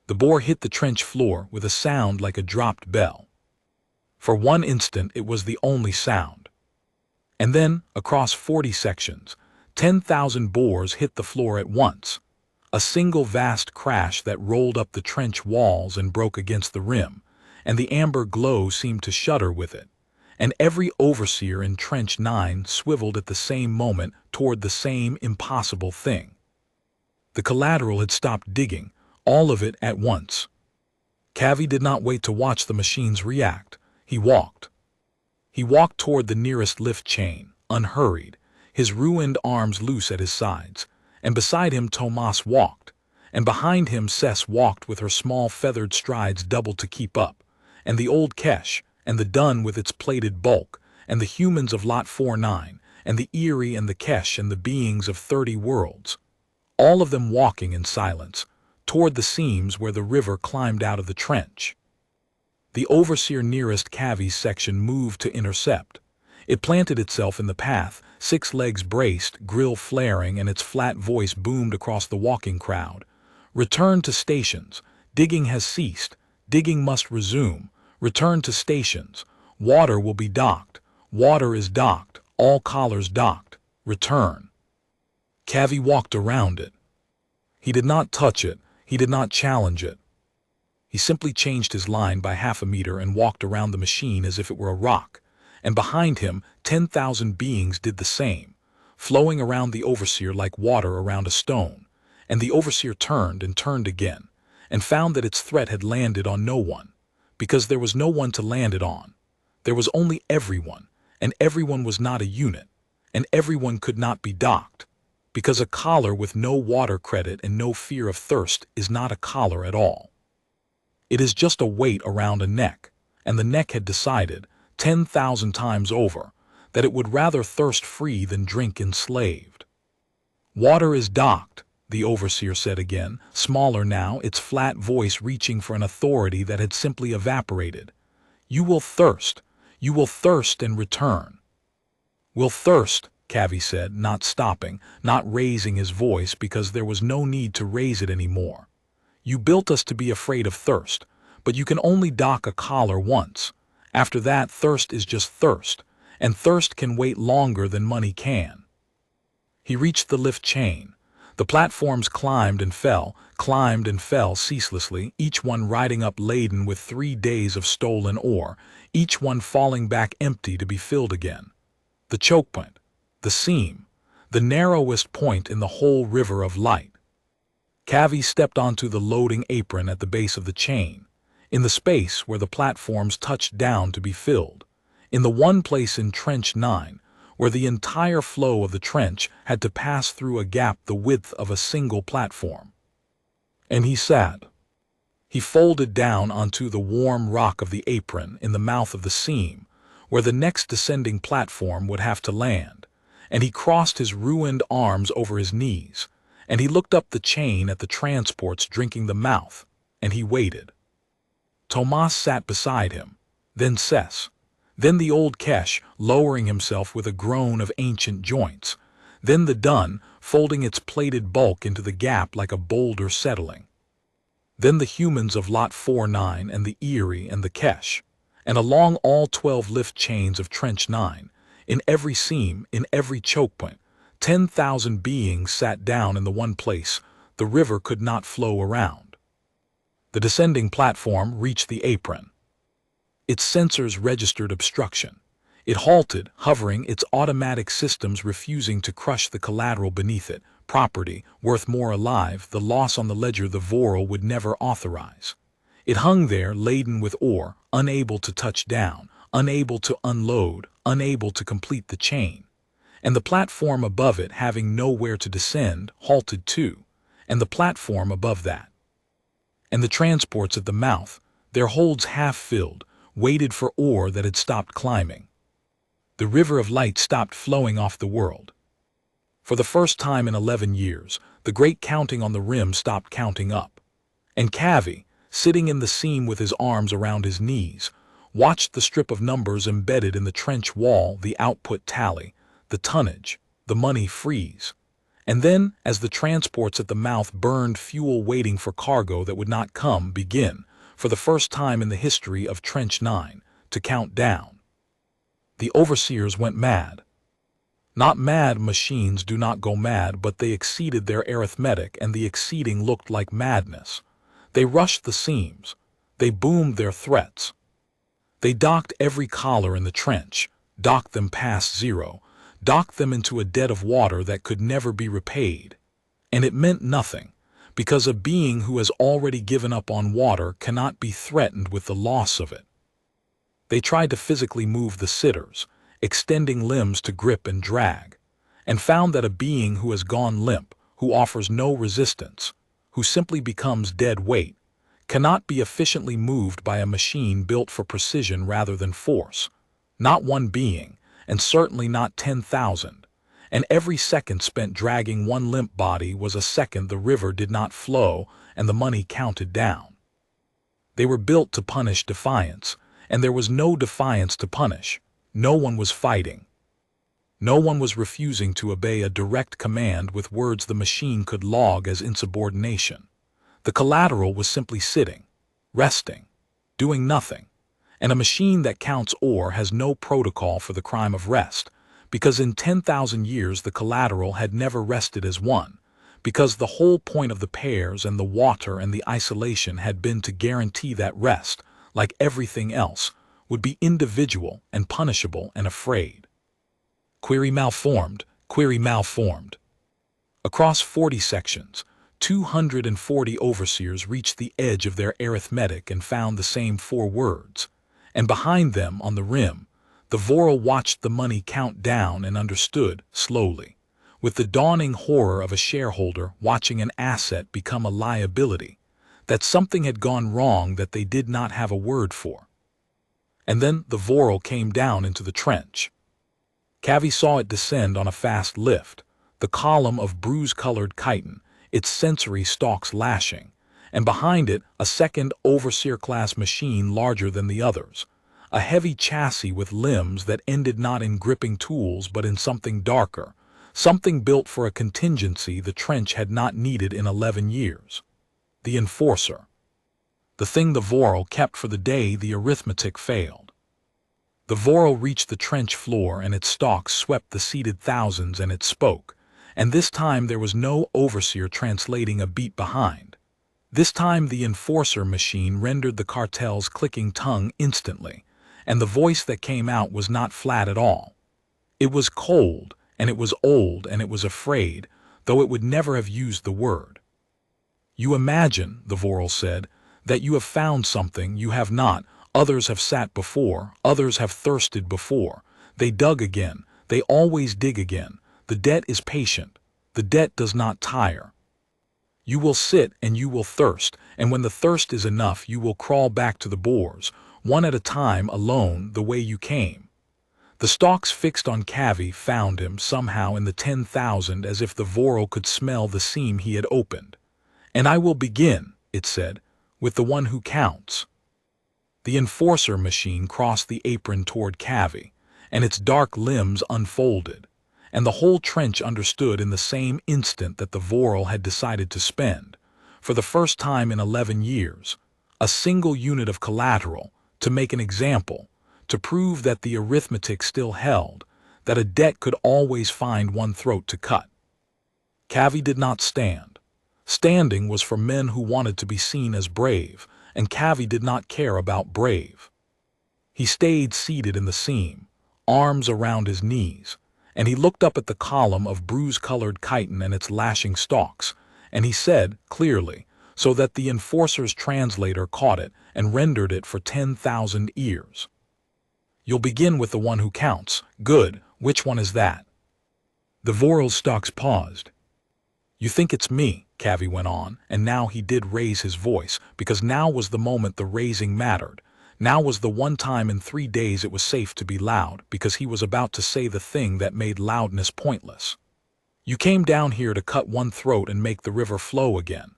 The bore hit the trench floor with a sound like a dropped bell. For one instant it was the only sound. And then, across 40 sections, 10,000 bores hit the floor at once. A single vast crash that rolled up the trench walls and broke against the rim, and the amber glow seemed to shudder with it. And every overseer in Trench 9 swiveled at the same moment toward the same impossible thing. The collateral had stopped digging, all of it at once. Kavi did not wait to watch the machines react. He walked. He walked toward the nearest lift chain, unhurried, his ruined arms loose at his sides, and beside him Tomas walked, and behind him Cess walked with her small feathered strides doubled to keep up, and the old Kesh, and the dun with its plated bulk, and the humans of Lot 49, and the Eerie and the Kesh and the beings of 30 worlds, all of them walking in silence, toward the seams where the river climbed out of the trench. The overseer nearest Kavi's section moved to intercept. It planted itself in the path, 6 legs braced, grill flaring, and its flat voice boomed across the walking crowd. "Return to stations. Digging has ceased. Digging must resume. Return to stations. Water will be docked. Water is docked. All collars docked. Return. Kavi walked around it. He did not touch it. He did not challenge it. He simply changed his line by half a meter and walked around the machine as if it were a rock, and behind him 10,000 beings did the same, flowing around the overseer like water around a stone, and the overseer turned and turned again, and found that its threat had landed on no one, because there was no one to land it on. There was only everyone, and everyone was not a unit, and everyone could not be docked, because a collar with no water credit and no fear of thirst is not a collar at all. It is just a weight around a neck, and the neck had decided, 10,000 times over, that it would rather thirst free than drink enslaved. Water is docked, the overseer said again, smaller now, its flat voice reaching for an authority that had simply evaporated. You will thirst and return. Will thirst, Kavi said, not stopping, not raising his voice because there was no need to raise it anymore. You built us to be afraid of thirst, but you can only dock a collar once. After that, thirst is just thirst, and thirst can wait longer than money can. He reached the lift chain. The platforms climbed and fell ceaselessly, each one riding up laden with 3 days of stolen ore, each one falling back empty to be filled again. The choke point, the seam, the narrowest point in the whole river of light. Kavi stepped onto the loading apron at the base of the chain, in the space where the platforms touched down to be filled, in the one place in Trench 9 where the entire flow of the trench had to pass through a gap the width of a single platform. And he sat. He folded down onto the warm rock of the apron in the mouth of the seam, where the next descending platform would have to land, and he crossed his ruined arms over his knees, and he looked up the chain at the transports drinking the mouth, and he waited. Tomas sat beside him, then Sess, then the old Kesh, lowering himself with a groan of ancient joints, then the Dun, folding its plated bulk into the gap like a boulder settling. Then the humans of Lot 49 and the Erie and the Kesh, and along all 12 lift chains of Trench 9, in every seam, in every choke point, 10,000 beings sat down in the one place the river could not flow around. The descending platform reached the apron. Its sensors registered obstruction. It halted, hovering, its automatic systems refusing to crush the collateral beneath it, property, worth more alive, the loss on the ledger the Vorral would never authorize. It hung there, laden with ore, unable to touch down, unable to unload, unable to complete the chain. And the platform above it, having nowhere to descend, halted too, and the platform above that. And the transports at the mouth, their holds half filled, waited for ore that had stopped climbing. The river of light stopped flowing off the world. For the first time in 11 years, the great counting on the rim stopped counting up. And Kavi, sitting in the seam with his arms around his knees, watched the strip of numbers embedded in the trench wall, the output tally, the tonnage, the money freeze. And then, as the transports at the mouth burned fuel waiting for cargo that would not come, begin, for the first time in the history of Trench 9, to count down. The overseers went mad. Not mad, machines do not go mad, but they exceeded their arithmetic, and the exceeding looked like madness. They rushed the seams. They boomed their threats. They docked every collar in the trench, docked them past zero, docked them into a debt of water that could never be repaid. And it meant nothing, because a being who has already given up on water cannot be threatened with the loss of it. They tried to physically move the sitters, extending limbs to grip and drag, and found that a being who has gone limp, who offers no resistance, who simply becomes dead weight, cannot be efficiently moved by a machine built for precision rather than force. Not one being, and certainly not 10,000. And every second spent dragging one limp body was a second the river did not flow and the money counted down. They were built to punish defiance, and there was no defiance to punish. No one was fighting. No one was refusing to obey a direct command with words the machine could log as insubordination. The collateral was simply sitting, resting, doing nothing, And a machine that counts ore has no protocol for the crime of rest, because in 10,000 years the collateral had never rested as one, because the whole point of the pairs and the water and the isolation had been to guarantee that rest, like everything else, would be individual and punishable and afraid. Query malformed, query malformed. Across 40 sections, 240 overseers reached the edge of their arithmetic and found the same 4 words. And behind them, on the rim, the Vorral watched the money count down and understood, slowly, with the dawning horror of a shareholder watching an asset become a liability, that something had gone wrong that they did not have a word for. And then the Vorral came down into the trench. Kavi saw it descend on a fast lift, the column of bruise-colored chitin, its sensory stalks lashing, and behind it a second overseer-class machine larger than the others, a heavy chassis with limbs that ended not in gripping tools but in something darker, something built for a contingency the trench had not needed in 11 years. The Enforcer. The thing the Vorral kept for the day the arithmetic failed. The Vorral reached the trench floor and its stalks swept the seated thousands and it spoke, and this time there was no overseer translating a beat behind. This time the Enforcer machine rendered the cartel's clicking tongue instantly, and the voice that came out was not flat at all. It was cold, and it was old, and it was afraid, though it would never have used the word. You imagine, the Vorral said, that you have found something you have not. Others have sat before, others have thirsted before. They dug again, they always dig again. The debt is patient, the debt does not tire. You will sit and you will thirst, and when the thirst is enough you will crawl back to the bores, one at a time, alone, the way you came. The stalks fixed on Kavi found him somehow in the 10,000 as if the Vorral could smell the seam he had opened. And I will begin, it said, with the one who counts. The Enforcer machine crossed the apron toward Kavi, and its dark limbs unfolded, and the whole trench understood in the same instant that the Vorral had decided to spend, for the first time in 11 years, a single unit of collateral, to make an example, to prove that the arithmetic still held, that a debt could always find one throat to cut. Kavi did not stand. Standing was for men who wanted to be seen as brave, and Kavi did not care about brave. He stayed seated in the seam, arms around his knees, and he looked up at the column of bruise-colored chitin and its lashing stalks, and he said, clearly, so that the Enforcer's translator caught it and rendered it for 10,000 ears. You'll begin with the one who counts. Good, which one is that? The Vorral's stalks paused. You think it's me, Kavi went on, and now he did raise his voice, because now was the moment the raising mattered. Now was the one time in 3 days it was safe to be loud, because he was about to say the thing that made loudness pointless. You came down here to cut one throat and make the river flow again.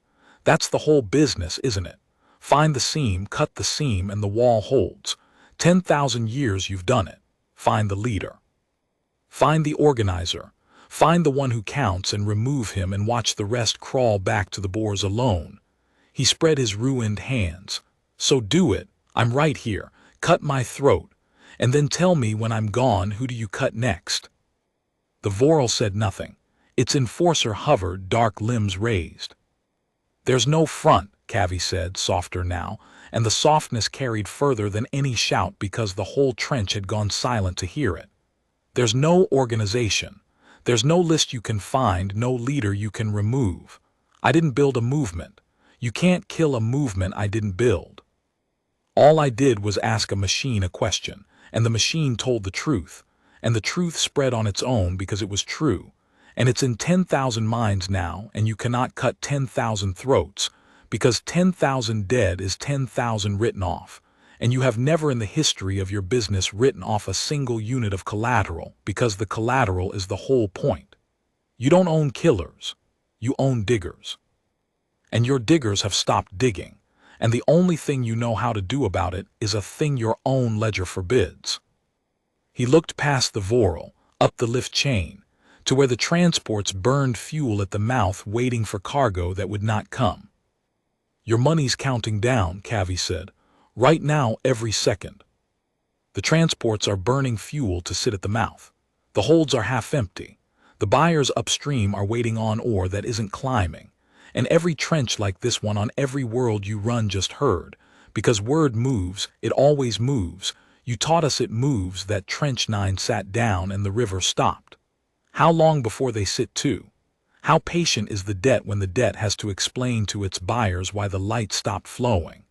That's the whole business, isn't it? Find the seam, cut the seam, and the wall holds. 10,000 years you've done it. Find the leader. Find the organizer. Find the one who counts and remove him and watch the rest crawl back to the bores alone. He spread his ruined hands. So do it. I'm right here. Cut my throat. And then tell me when I'm gone, who do you cut next? The Vorral said nothing. Its Enforcer hovered, dark limbs raised. There's no front, Kavi said, softer now, and the softness carried further than any shout because the whole trench had gone silent to hear it. There's no organization. There's no list you can find, no leader you can remove. I didn't build a movement. You can't kill a movement I didn't build. All I did was ask a machine a question, and the machine told the truth, and the truth spread on its own because it was true, and it's in 10,000 minds now, and you cannot cut 10,000 throats, because 10,000 dead is 10,000 written off, and you have never in the history of your business written off a single unit of collateral, because the collateral is the whole point. You don't own killers, you own diggers. And your diggers have stopped digging, and the only thing you know how to do about it is a thing your own ledger forbids. He looked past the Vorral, up the lift chain, to where the transports burned fuel at the mouth waiting for cargo that would not come. Your money's counting down, Kavi said. Right now, every second. The transports are burning fuel to sit at the mouth. The holds are half empty. The buyers upstream are waiting on ore that isn't climbing. And every trench like this one on every world you run just heard. Because word moves, it always moves. You taught us it moves. That trench 9 sat down and the river stopped. How long before they sit too? How patient is the debt when the debt has to explain to its buyers why the light stopped flowing?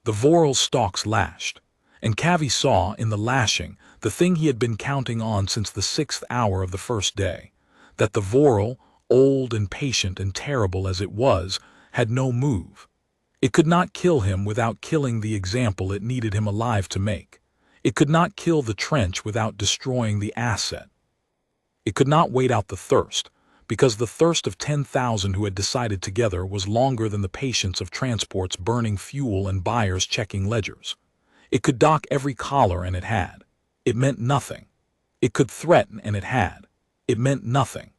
The Vorral stalks lashed, and Kavi saw in the lashing the thing he had been counting on since the 6th hour of the first day, that the Vorral, old and patient and terrible as it was, had no move. It could not kill him without killing the example it needed him alive to make. It could not kill the trench without destroying the asset. It could not wait out the thirst, because the thirst of 10,000 who had decided together was longer than the patience of transports burning fuel and buyers checking ledgers. It could dock every collar and it had. It meant nothing. It could threaten and it had. It meant nothing.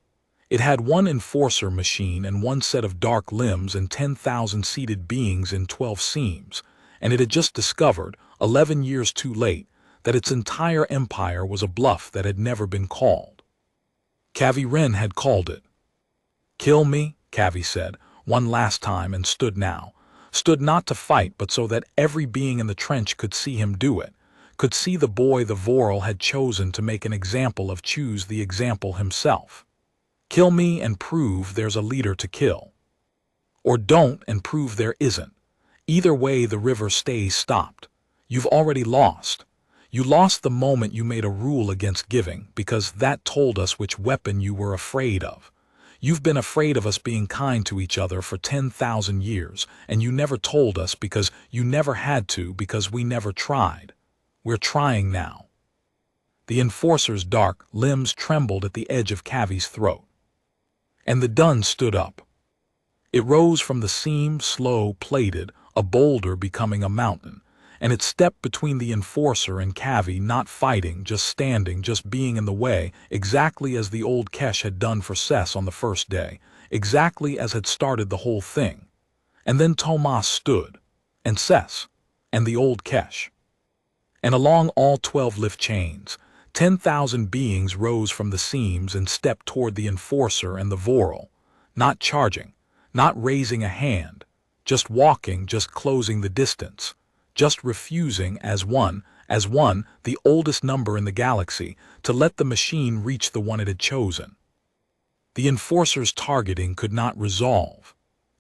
It had one enforcer machine and one set of dark limbs and 10,000 seated beings in 12 seams, and it had just discovered, 11 years too late, that its entire empire was a bluff that had never been called. Kavi Renn had called it. "Kill me," Kavi said, one last time, and stood now. Stood not to fight, but so that every being in the trench could see him do it, could see the boy the Vorral had chosen to make an example of, choose the example himself. Kill me and prove there's a leader to kill. Or don't and prove there isn't. Either way the river stays stopped. You've already lost. You lost the moment you made a rule against giving, because that told us which weapon you were afraid of. You've been afraid of us being kind to each other for 10,000 years, and you never told us because you never had to, because we never tried. We're trying now. The enforcer's dark limbs trembled at the edge of Kavi's throat. And the dun stood up. It rose from the seam, slow, plated, a boulder becoming a mountain, and it stepped between the enforcer and Kavi, not fighting, just standing, just being in the way, exactly as the old Kesh had done for Sess on the first day, exactly as had started the whole thing. And then Tomas stood, and Sess, and the old Kesh. And along all 12 lift chains, 10,000 beings rose from the seams and stepped toward the enforcer and the Vorral, not charging, not raising a hand, just walking, just closing the distance, just refusing as one, the oldest number in the galaxy, to let the machine reach the one it had chosen. The enforcer's targeting could not resolve.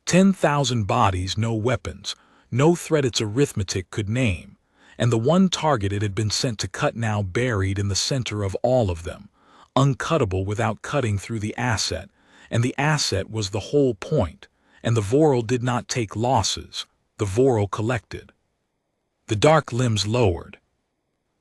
10,000 bodies, no weapons, no threat its arithmetic could name, and the one target it had been sent to cut now buried in the center of all of them, uncuttable without cutting through the asset, and the asset was the whole point, and the Vorral did not take losses, the Vorral collected. The dark limbs lowered.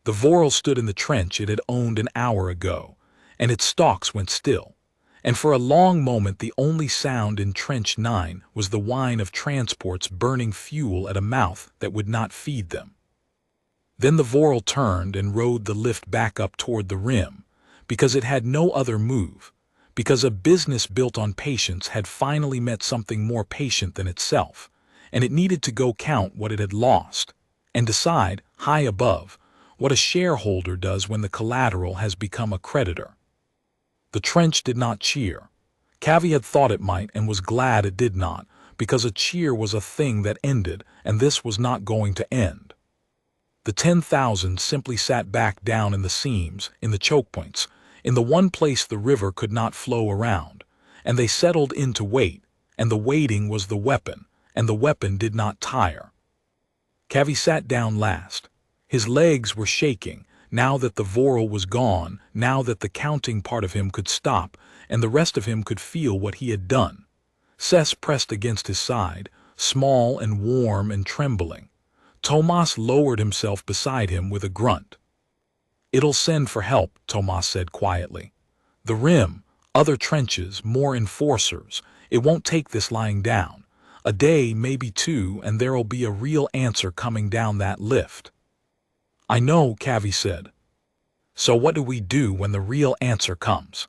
The Vorral stood in the trench it had owned an hour ago, and its stalks went still, and for a long moment the only sound in Trench 9 was the whine of transports burning fuel at a mouth that would not feed them. Then the Vorral turned and rode the lift back up toward the rim, because it had no other move, because a business built on patience had finally met something more patient than itself, and it needed to go count what it had lost, and decide, high above, what a shareholder does when the collateral has become a creditor. The trench did not cheer. Kavi had thought it might and was glad it did not, because a cheer was a thing that ended, and this was not going to end. The 10,000 simply sat back down in the seams, in the choke points, in the one place the river could not flow around, and they settled in to wait, and the waiting was the weapon, and the weapon did not tire. Kavi sat down last. His legs were shaking, now that the Vorral was gone, now that the counting part of him could stop, and the rest of him could feel what he had done. Sess pressed against his side, small and warm and trembling. Tomas lowered himself beside him with a grunt. "It'll send for help," Tomas said quietly. "The rim, other trenches, more enforcers. It won't take this lying down. A day, maybe 2, and there'll be a real answer coming down that lift." "I know," Kavi said. "So what do we do when the real answer comes?"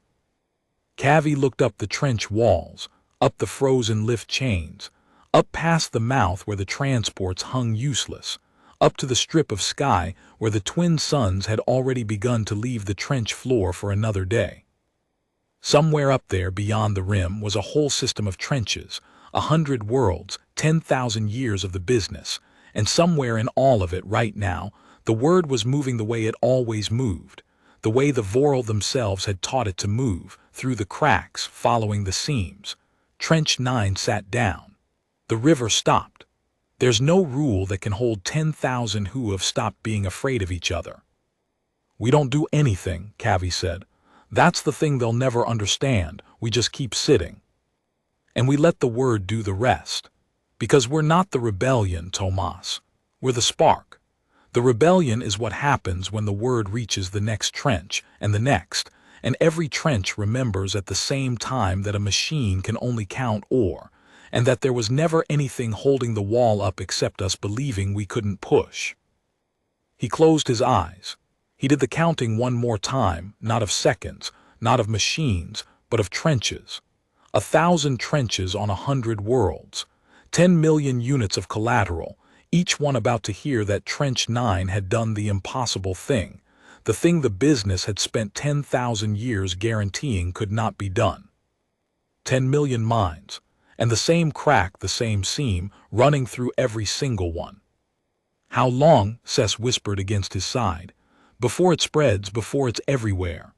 Kavi looked up the trench walls, up the frozen lift chains, up past the mouth where the transports hung useless, up to the strip of sky where the twin suns had already begun to leave the trench floor for another day. Somewhere up there beyond the rim was a whole system of trenches, 100 worlds, 10,000 years of the business, and somewhere in all of it right now, the word was moving the way it always moved, the way the Vorral themselves had taught it to move, through the cracks, following the seams. Trench 9 sat down. The river stopped. There's no rule that can hold 10,000 who have stopped being afraid of each other. We don't do anything, Kavi said. That's the thing they'll never understand. We just keep sitting. And we let the word do the rest. Because we're not the rebellion, Tomas. We're the spark. The rebellion is what happens when the word reaches the next trench, and every trench remembers at the same time that a machine can only count ore, and that there was never anything holding the wall up except us believing we couldn't push. He closed his eyes. He did the counting one more time, not of seconds, not of machines, but of trenches. 1,000 trenches on 100 worlds. 10 million units of collateral, each one about to hear that Trench 9 had done the impossible thing, the thing the business had spent 10,000 years guaranteeing could not be done. 10 million minds, and the same crack, the same seam, running through every single one. How long, Sess whispered against his side, before it spreads, before it's everywhere?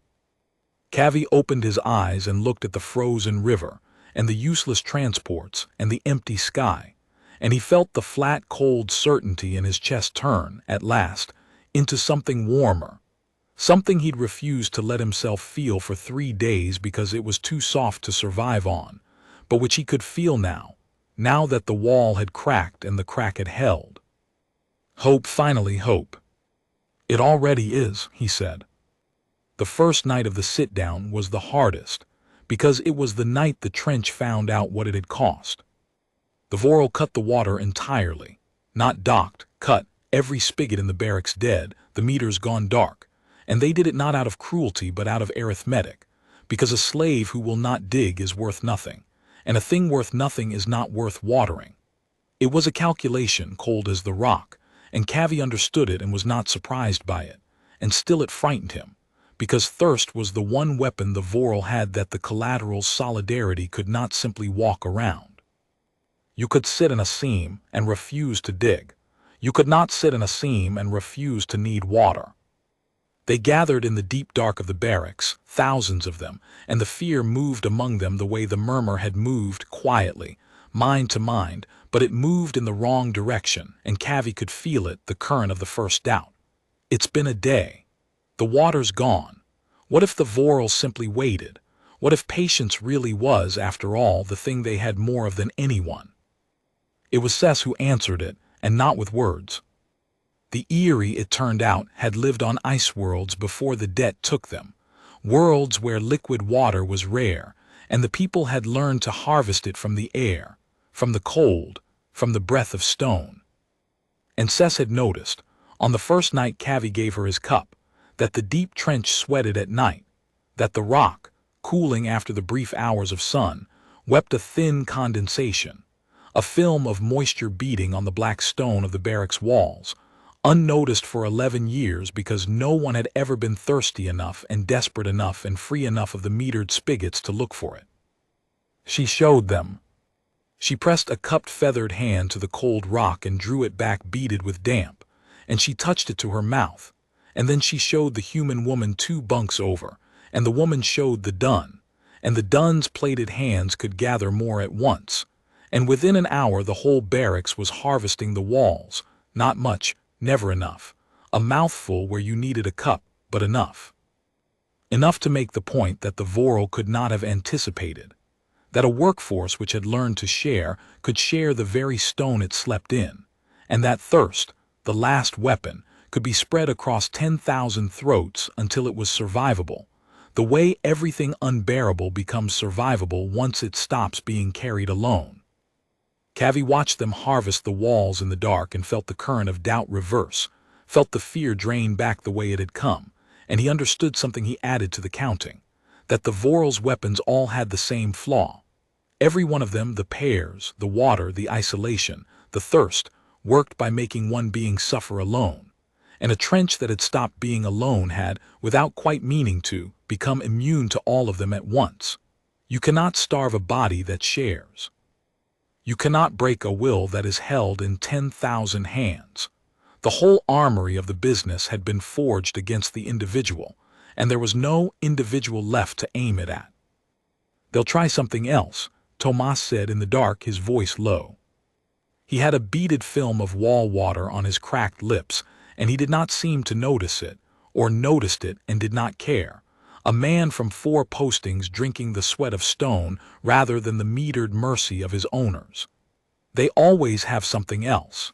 Kavi opened his eyes and looked at the frozen river, and the useless transports, and the empty sky, and he felt the flat, cold certainty in his chest turn, at last, into something warmer, something he'd refused to let himself feel for 3 days because it was too soft to survive on, but which he could feel now that the wall had cracked and the crack had held. Hope, finally hope. It already is, he said. The first night of the sit-down was the hardest, because it was the night the trench found out what it had cost. The Vorral cut the water entirely, not docked, cut, every spigot in the barracks dead, the meters gone dark, and they did it not out of cruelty but out of arithmetic, because a slave who will not dig is worth nothing, and a thing worth nothing is not worth watering. It was a calculation cold as the rock, and Kavi understood it and was not surprised by it, and still it frightened him, because thirst was the one weapon the Vorral had that the collateral's solidarity could not simply walk around. You could sit in a seam and refuse to dig. You could not sit in a seam and refuse to need water. They gathered in the deep dark of the barracks, thousands of them, and the fear moved among them the way the murmur had moved quietly, mind to mind, but it moved in the wrong direction, and Kavi could feel it, the current of the first doubt. It's been a day. The water's gone. What if the Vorral simply waited? What if patience really was, after all, the thing they had more of than anyone? It was Sess who answered it, and not with words. The Eerie, it turned out, had lived on ice worlds before the debt took them, worlds where liquid water was rare, and the people had learned to harvest it from the air, from the cold, from the breath of stone. And Sess had noticed, on the first night Kavi gave her his cup, that the deep trench sweated at night, that the rock, cooling after the brief hours of sun, wept a thin condensation, a film of moisture beating on the black stone of the barracks walls, unnoticed for 11 years because no one had ever been thirsty enough and desperate enough and free enough of the metered spigots to look for it. She showed them. She pressed a cupped feathered hand to the cold rock and drew it back beaded with damp, and she touched it to her mouth, and then she showed the human woman 2 bunks over, and the woman showed the dun, and the dun's plated hands could gather more at once, and within an hour the whole barracks was harvesting the walls, not much, never enough, a mouthful where you needed a cup, but enough. Enough to make the point that the Vorral could not have anticipated, that a workforce which had learned to share could share the very stone it slept in, and that thirst, the last weapon, could be spread across 10,000 throats until it was survivable, the way everything unbearable becomes survivable once it stops being carried alone. Kavi watched them harvest the walls in the dark and felt the current of doubt reverse, felt the fear drain back the way it had come, and he understood something he added to the counting, that the Vorral's weapons all had the same flaw. Every one of them, the pairs, the water, the isolation, the thirst, worked by making one being suffer alone, and a trench that had stopped being alone had, without quite meaning to, become immune to all of them at once. You cannot starve a body that shares. You cannot break a will that is held in 10,000 hands. The whole armory of the business had been forged against the individual, and there was no individual left to aim it at. "They'll try something else," Tomas said in the dark, his voice low. He had a beaded film of wall water on his cracked lips, and he did not seem to notice it, or noticed it and did not care. A man from 4 postings drinking the sweat of stone rather than the metered mercy of his owners. "They always have something else."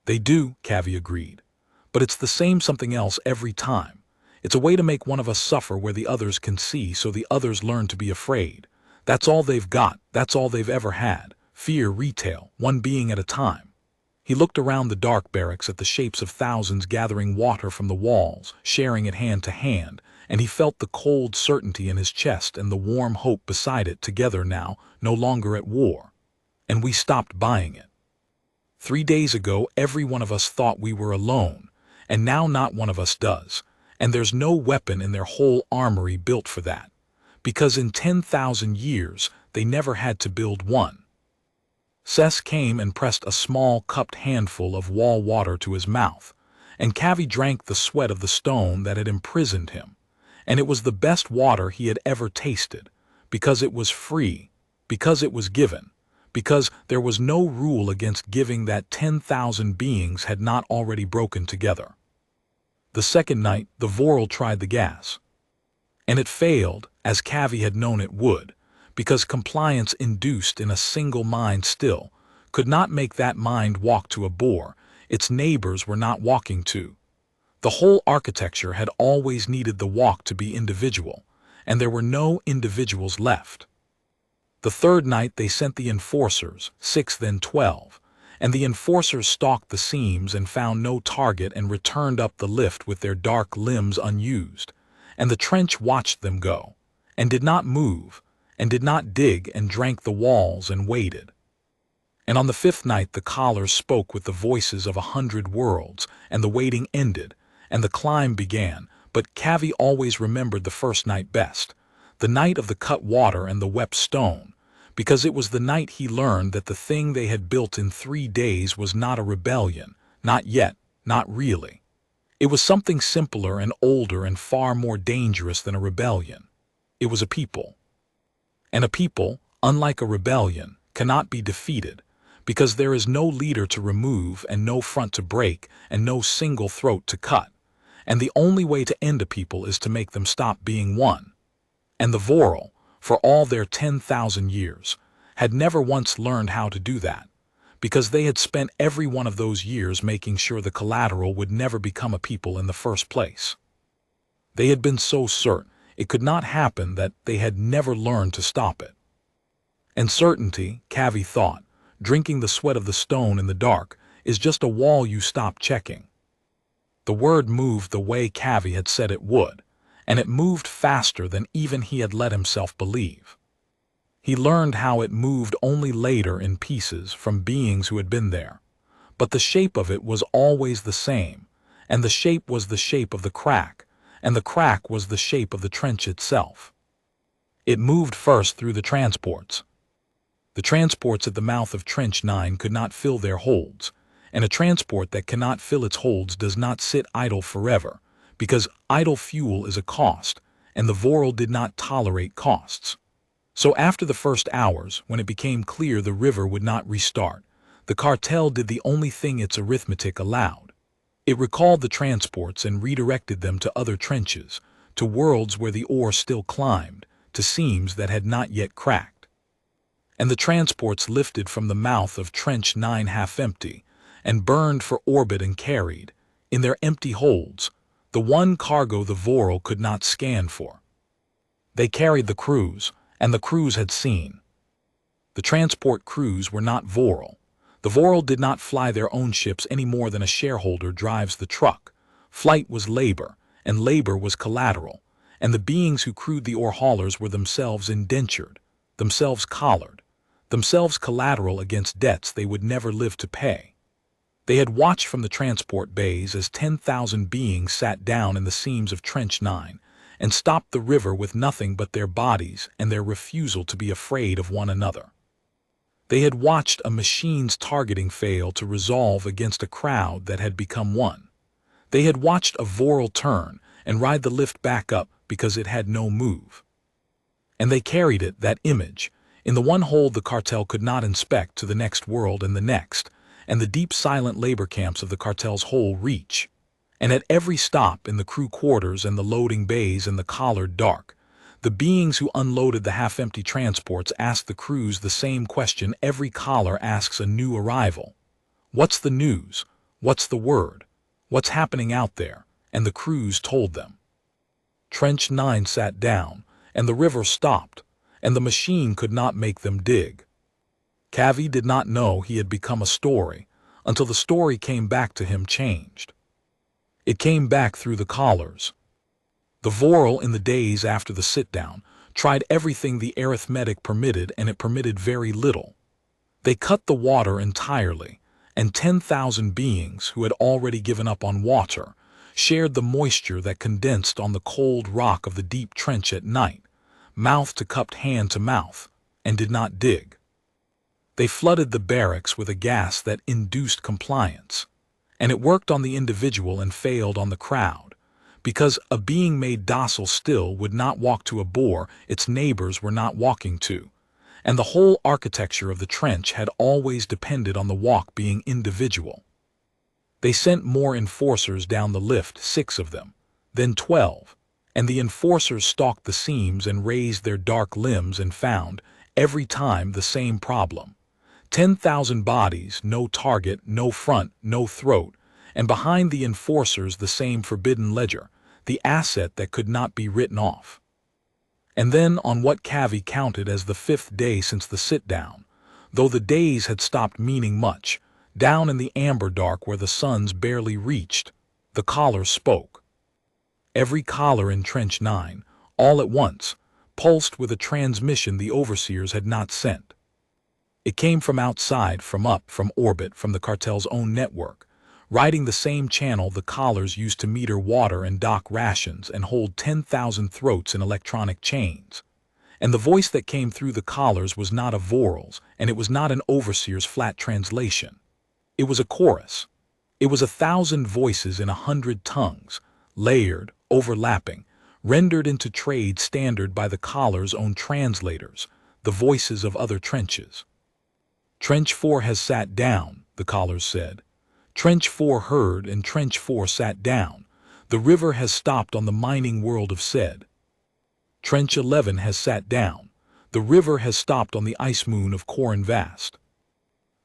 "They do," Kavi agreed. "But it's the same something else every time. It's a way to make one of us suffer where the others can see, so the others learn to be afraid. That's all they've got, that's all they've ever had. Fear retail, one being at a time." He looked around the dark barracks at the shapes of thousands gathering water from the walls, sharing it hand to hand, and he felt the cold certainty in his chest and the warm hope beside it, together now, no longer at war. "And we stopped buying it. 3 days ago every one of us thought we were alone, and now not one of us does. And there's no weapon in their whole armory built for that, because in 10,000 years they never had to build one." Sess came and pressed a small cupped handful of wall water to his mouth, and Kavi drank the sweat of the stone that had imprisoned him, and it was the best water he had ever tasted, because it was free, because it was given, because there was no rule against giving that 10,000 beings had not already broken together. The second night, the Vorral tried the gas. And it failed, as Kavi had known it would, because compliance induced in a single mind still could not make that mind walk to a bore its neighbors were not walking to. The whole architecture had always needed the walk to be individual, and there were no individuals left. The third night they sent the enforcers, 6 then 12, and the enforcers stalked the seams and found no target and returned up the lift with their dark limbs unused, and the trench watched them go, and did not move, and did not dig, and drank the walls and waited. And on the 5th night the collars spoke with the voices of 100 worlds, and the waiting ended, and the climb began, but Kavi always remembered the first night best, the night of the cut water and the wept stone, because it was the night he learned that the thing they had built in 3 days was not a rebellion, not yet, not really. It was something simpler and older and far more dangerous than a rebellion. It was a people. And a people, unlike a rebellion, cannot be defeated, because there is no leader to remove and no front to break and no single throat to cut, and the only way to end a people is to make them stop being one. And the Vorral, for all their 10,000 years, had never once learned how to do that, because they had spent every one of those years making sure the collateral would never become a people in the first place. They had been so certain it could not happen that they had never learned to stop it. And certainty, Kavi thought, drinking the sweat of the stone in the dark, is just a wall you stop checking. The word moved the way Kavi had said it would, and it moved faster than even he had let himself believe. He learned how it moved only later in pieces from beings who had been there, but the shape of it was always the same, and the shape was the shape of the crack, and the crack was the shape of the trench itself. It moved first through the transports. The transports at the mouth of Trench 9 could not fill their holds, and a transport that cannot fill its holds does not sit idle forever, because idle fuel is a cost, and the Vorral did not tolerate costs. So after the first hours, when it became clear the river would not restart, the cartel did the only thing its arithmetic allowed. It recalled the transports and redirected them to other trenches, to worlds where the ore still climbed, to seams that had not yet cracked. And the transports lifted from the mouth of Trench 9 half empty, and burned for orbit and carried, in their empty holds, the one cargo the Vorral could not scan for. They carried the crews, and the crews had seen. The transport crews were not Vorral. The Vorral did not fly their own ships any more than a shareholder drives the truck. Flight was labor, and labor was collateral, and the beings who crewed the ore haulers were themselves indentured, themselves collared, themselves collateral against debts they would never live to pay. They had watched from the transport bays as 10,000 beings sat down in the seams of Trench 9 and stopped the river with nothing but their bodies and their refusal to be afraid of one another. They had watched a machine's targeting fail to resolve against a crowd that had become one. They had watched a Vorral turn and ride the lift back up because it had no move. And they carried it, that image, in the one hole the cartel could not inspect, to the next world and the next, and the deep silent labor camps of the cartel's whole reach. And at every stop in the crew quarters and the loading bays and the collared dark, the beings who unloaded the half-empty transports asked the crews the same question every collar asks a new arrival. What's the news? What's the word? What's happening out there? And the crews told them. Trench 9 sat down, and the river stopped, and the machine could not make them dig. Kavi did not know he had become a story until the story came back to him changed. It came back through the collars. The Vorral, in the days after the sit-down, tried everything the arithmetic permitted, and it permitted very little. They cut the water entirely, and 10,000 beings who had already given up on water shared the moisture that condensed on the cold rock of the deep trench at night, mouth to cupped hand to mouth, and did not dig. They flooded the barracks with a gas that induced compliance, and it worked on the individual and failed on the crowd, because a being made docile still would not walk to a bore its neighbors were not walking to, and the whole architecture of the trench had always depended on the walk being individual. They sent more enforcers down the lift, 6 of them, then 12, and the enforcers stalked the seams and raised their dark limbs and found, every time, the same problem. 10,000 bodies, no target, no front, no throat, and behind the enforcers the same forbidden ledger, the asset that could not be written off. And then, on what Kavi counted as the 5th day since the sit-down, though the days had stopped meaning much, down in the amber dark where the suns barely reached, the collar spoke. Every collar in Trench 9, all at once, pulsed with a transmission the overseers had not sent. It came from outside, from up, from orbit, from the cartel's own network, riding the same channel the collars used to meter water and dock rations and hold 10,000 throats in electronic chains. And the voice that came through the collars was not a Vorral's, and it was not an overseer's flat translation. It was a chorus. It was 1,000 voices in 100 tongues, layered, overlapping, rendered into trade standard by the collar's own translators, the voices of other trenches. Trench 4 has sat down, the collars said. Trench 4 heard, and Trench 4 sat down. The river has stopped on the mining world of said. Trench 11 has sat down. The river has stopped on the ice moon of Corin Vast.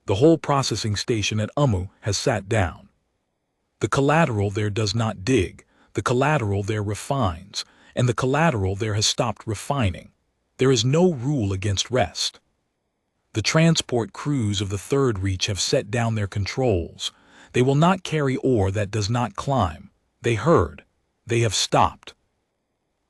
The whole processing station at Umu has sat down. The collateral there does not dig, the collateral there refines, and the collateral there has stopped refining. There is no rule against rest. The transport crews of the third reach have set down their controls. They will not carry ore that does not climb. They heard. They have stopped.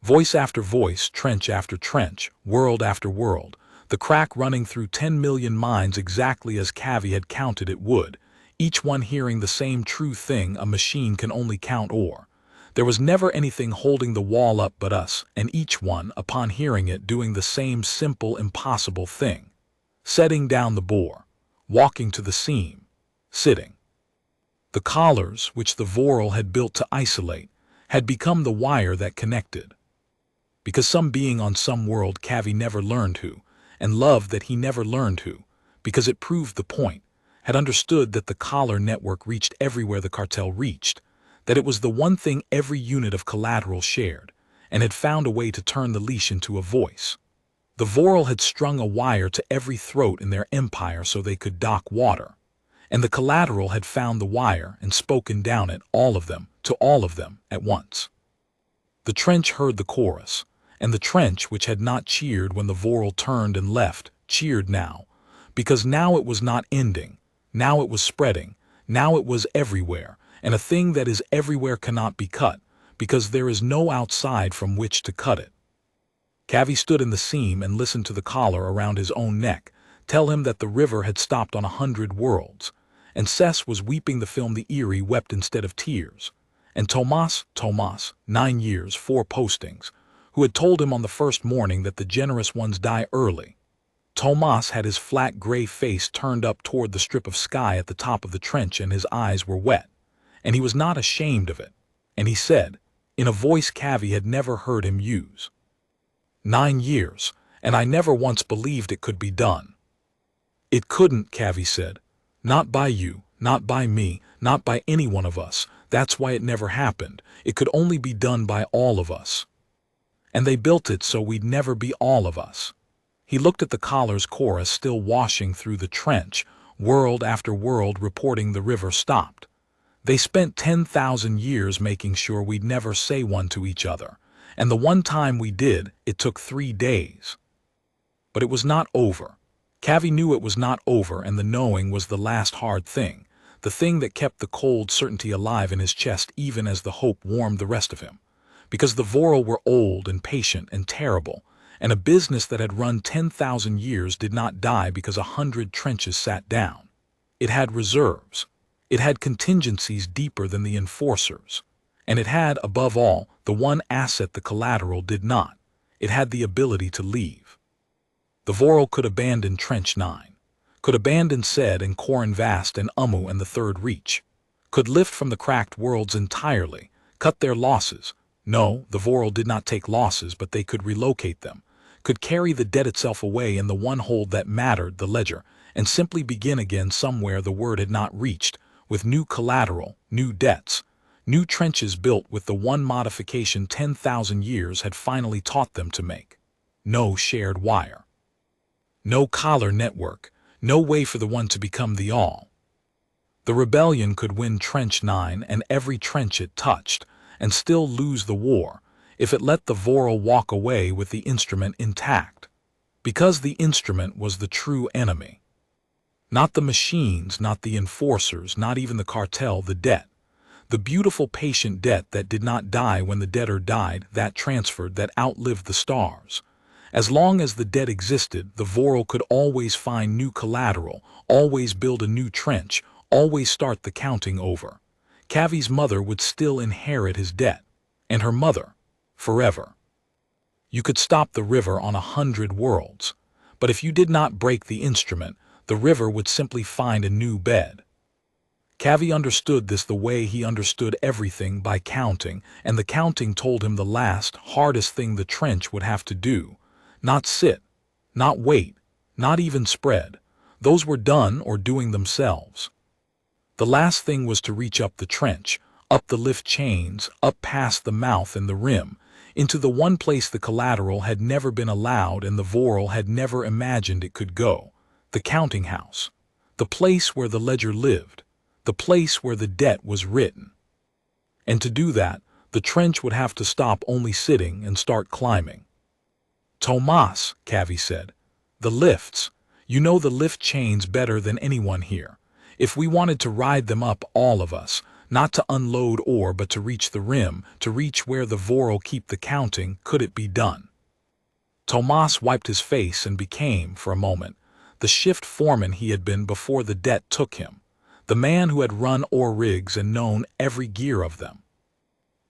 Voice after voice, trench after trench, world after world, the crack running through 10 million minds exactly as Kavi had counted it would, each one hearing the same true thing: a machine can only count ore. There was never anything holding the wall up but us, and each one, upon hearing it, doing the same simple, impossible thing. Setting down the bore, walking to the seam, sitting. The collars, which the Vorral had built to isolate, had become the wire that connected. Because some being on some world Kavi never learned who, and loved that he never learned who, because it proved the point, had understood that the collar network reached everywhere the cartel reached, that it was the one thing every unit of collateral shared, and had found a way to turn the leash into a voice. The Vorral had strung a wire to every throat in their empire so they could dock water, and the collateral had found the wire and spoken down it, all of them, to all of them, at once. The trench heard the chorus, and the trench, which had not cheered when the Vorral turned and left, cheered now, because now it was not ending, now it was spreading, now it was everywhere, and a thing that is everywhere cannot be cut, because there is no outside from which to cut it. Kavi stood in the seam and listened to the collar around his own neck tell him that the river had stopped on 100 worlds, and Cess was weeping the film the Erie wept instead of tears. And Tomas, 9 years, 4 postings, who had told him on the first morning that the generous ones die early. Tomas had his flat gray face turned up toward the strip of sky at the top of the trench, and his eyes were wet. And he was not ashamed of it. And he said, in a voice Kavi had never heard him use, 9 years, and I never once believed it could be done. It couldn't, Kavi said. Not by you, not by me, not by any one of us. That's why it never happened. It could only be done by all of us. And they built it so we'd never be all of us. He looked at the collars chorus still washing through the trench, world after world reporting the river stopped. They spent 10,000 years making sure we'd never say one to each other, and the one time we did, it took 3 days. But it was not over. Kavi knew it was not over, and the knowing was the last hard thing, the thing that kept the cold certainty alive in his chest even as the hope warmed the rest of him. Because the Vorral were old and patient and terrible, and a business that had run 10,000 years did not die because 100 trenches sat down. It had reserves. It had contingencies deeper than the enforcers. And it had, above all, the one asset the collateral did not. It had the ability to leave. The Vorral could abandon Trench 9, could abandon Sed and Corin Vast and Umu and the Third Reach, could lift from the cracked worlds entirely, cut their losses. No, the Vorral did not take losses, but they could relocate them, could carry the debt itself away in the one hold that mattered, the ledger, and simply begin again somewhere the word had not reached, with new collateral, new debts, new trenches built with the one modification 10,000 years had finally taught them to make. No shared wire. No collar network, no way for the one to become the all. The rebellion could win Trench 9 and every trench it touched, and still lose the war, if it let the Vorral walk away with the instrument intact. Because the instrument was the true enemy. Not the machines, not the enforcers, not even the cartel, the debt. The beautiful patient debt that did not die when the debtor died, that transferred, that outlived the stars. As long as the debt existed, the Vorral could always find new collateral, always build a new trench, always start the counting over. Kavi's mother would still inherit his debt, and her mother, forever. You could stop the river on 100 worlds, but if you did not break the instrument, the river would simply find a new bed. Kavi understood this the way he understood everything, by counting, and the counting told him the last, hardest thing the trench would have to do. Not sit, not wait, not even spread. Those were done or doing themselves. The last thing was to reach up the trench, up the lift chains, up past the mouth and the rim, into the one place the collateral had never been allowed and the Vorral had never imagined it could go. The counting house, the place where the ledger lived, the place where the debt was written. And to do that, the trench would have to stop only sitting and start climbing. Tomas, Kavi said, the lifts. You know the lift chains better than anyone here. If we wanted to ride them up, all of us, not to unload ore but to reach the rim, to reach where the Vorral keep the counting, could it be done? Tomas wiped his face and became, for a moment, the shift foreman he had been before the debt took him, the man who had run ore rigs and known every gear of them.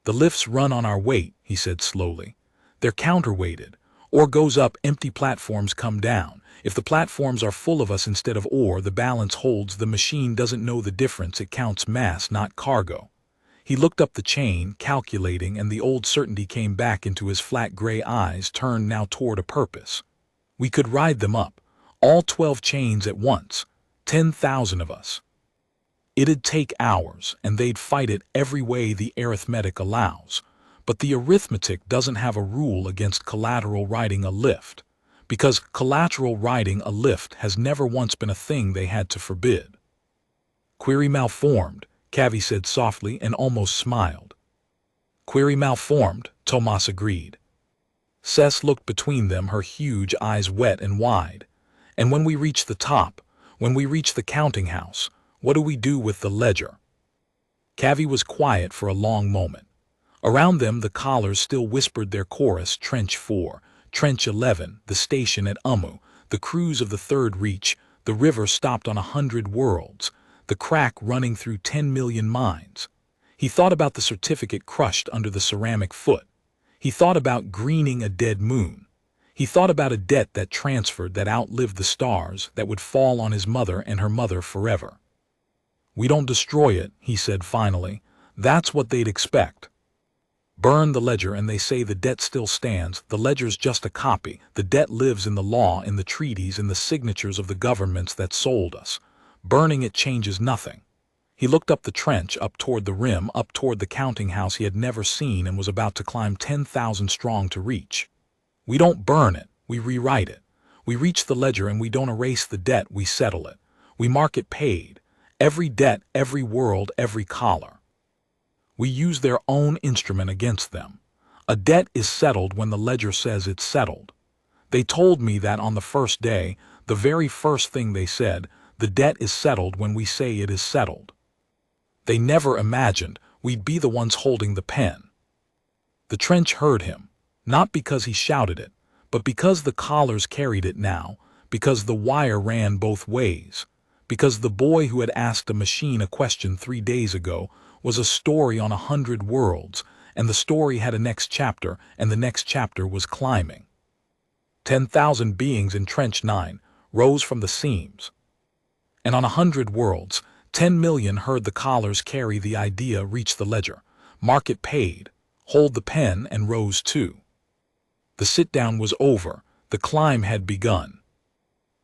The lifts run on our weight, he said slowly. They're counterweighted. Ore goes up, empty platforms come down. If the platforms are full of us instead of ore, the balance holds. The machine doesn't know the difference. It counts mass, not cargo. He looked up the chain, calculating, and the old certainty came back into his flat gray eyes, turned now toward a purpose. We could ride them up, all 12 chains at once, 10,000 of us. It'd take hours, and they'd fight it every way the arithmetic allows. But the arithmetic doesn't have a rule against collateral riding a lift, because collateral riding a lift has never once been a thing they had to forbid. Query malformed, Kavi said softly and almost smiled. Query malformed, Tomas agreed. Cess looked between them, her huge eyes wet and wide. And when we reach the top, when we reach the counting house, what do we do with the ledger? Kavi was quiet for a long moment. Around them the collars still whispered their chorus, Trench 4, Trench 11, the station at Umu, the crews of the Third Reach, the river stopped on 100 worlds. the crack running through 10 million minds. He thought about the certificate crushed under the ceramic foot. He thought about greening a dead moon. He thought about a debt that transferred, that outlived the stars, that would fall on his mother and her mother forever. "We don't destroy it," he said finally. "That's what they'd expect. Burn the ledger and they say the debt still stands. The ledger's just a copy. The debt lives in the law, in the treaties, in the signatures of the governments that sold us. Burning it changes nothing." He looked up the trench, up toward the rim, up toward the counting house he had never seen and was about to climb 10,000 strong to reach. "We don't burn it, we rewrite it. We reach the ledger and we don't erase the debt, we settle it. We mark it paid. Every debt, every world, every collar. We use their own instrument against them. A debt is settled when the ledger says it's settled. They told me that on the first day, the very first thing they said, the debt is settled when we say it is settled. They never imagined we'd be the ones holding the pen." The trench heard him, not because he shouted it, but because the collars carried it now, because the wire ran both ways, because the boy who had asked a machine a question 3 days ago was a story on 100 worlds, and the story had a next chapter, and the next chapter was climbing. 10,000 beings in Trench 9 rose from the seams. And on 100 worlds, 10 million heard the collars carry the idea, reach the ledger, mark it paid, hold the pen, and rose too. The sit-down was over, the climb had begun.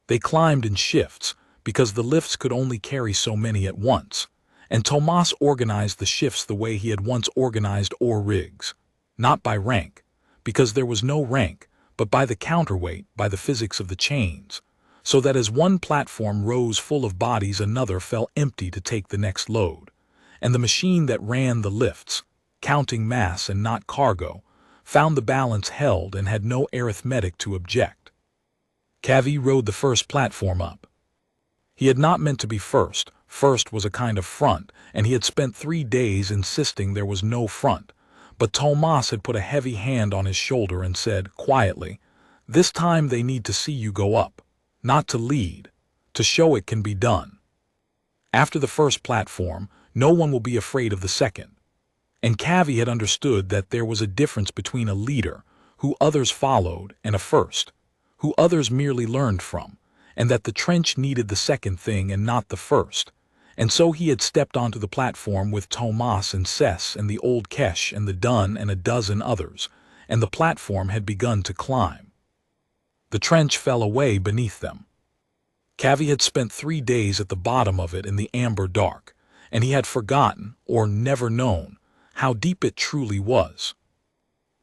They climbed in shifts, because the lifts could only carry so many at once, and Tomas organized the shifts the way he had once organized ore rigs, not by rank, because there was no rank, but by the counterweight, by the physics of the chains, so that as one platform rose full of bodies, another fell empty to take the next load, and the machine that ran the lifts, counting mass and not cargo, found the balance held and had no arithmetic to object. Kavi rode the first platform up. He had not meant to be first. First was a kind of front, and he had spent 3 days insisting there was no front. But Tomas had put a heavy hand on his shoulder and said, quietly, "This time they need to see you go up, not to lead, to show it can be done. After the first platform, no one will be afraid of the second." And Kavi had understood that there was a difference between a leader, who others followed, and a first, who others merely learned from, and that the trench needed the second thing and not the first. And so he had stepped onto the platform with Tomas and Sess and the old Kesh and the Dun and a dozen others, and the platform had begun to climb. The trench fell away beneath them. Kavi had spent 3 days at the bottom of it in the amber dark, and he had forgotten, or never known, how deep it truly was.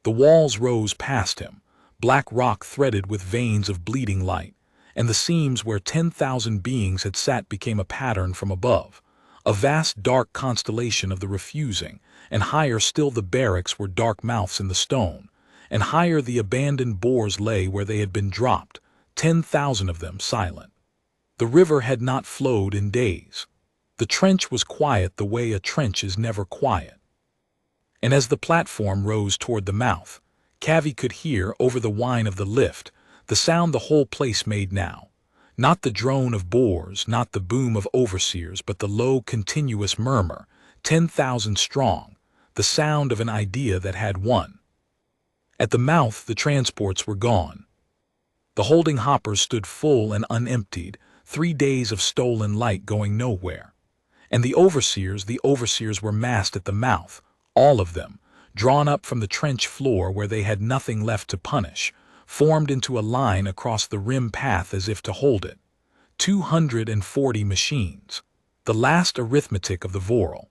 The walls rose past him, black rock threaded with veins of bleeding light, and the seams where 10,000 beings had sat became a pattern from above, a vast dark constellation of the refusing, and higher still the barracks were dark mouths in the stone, and higher the abandoned boars lay where they had been dropped, 10,000 of them silent. The river had not flowed in days. The trench was quiet the way a trench is never quiet. And as the platform rose toward the mouth, Kavi could hear, over the whine of the lift, the sound the whole place made now. Not the drone of boars, not the boom of overseers, but the low, continuous murmur, 10,000 strong, the sound of an idea that had won. At the mouth, the transports were gone. The holding hoppers stood full and unemptied, 3 days of stolen light going nowhere. And the overseers were massed at the mouth, all of them, drawn up from the trench floor where they had nothing left to punish, formed into a line across the rim path as if to hold it. 240 machines, the last arithmetic of the Vorral.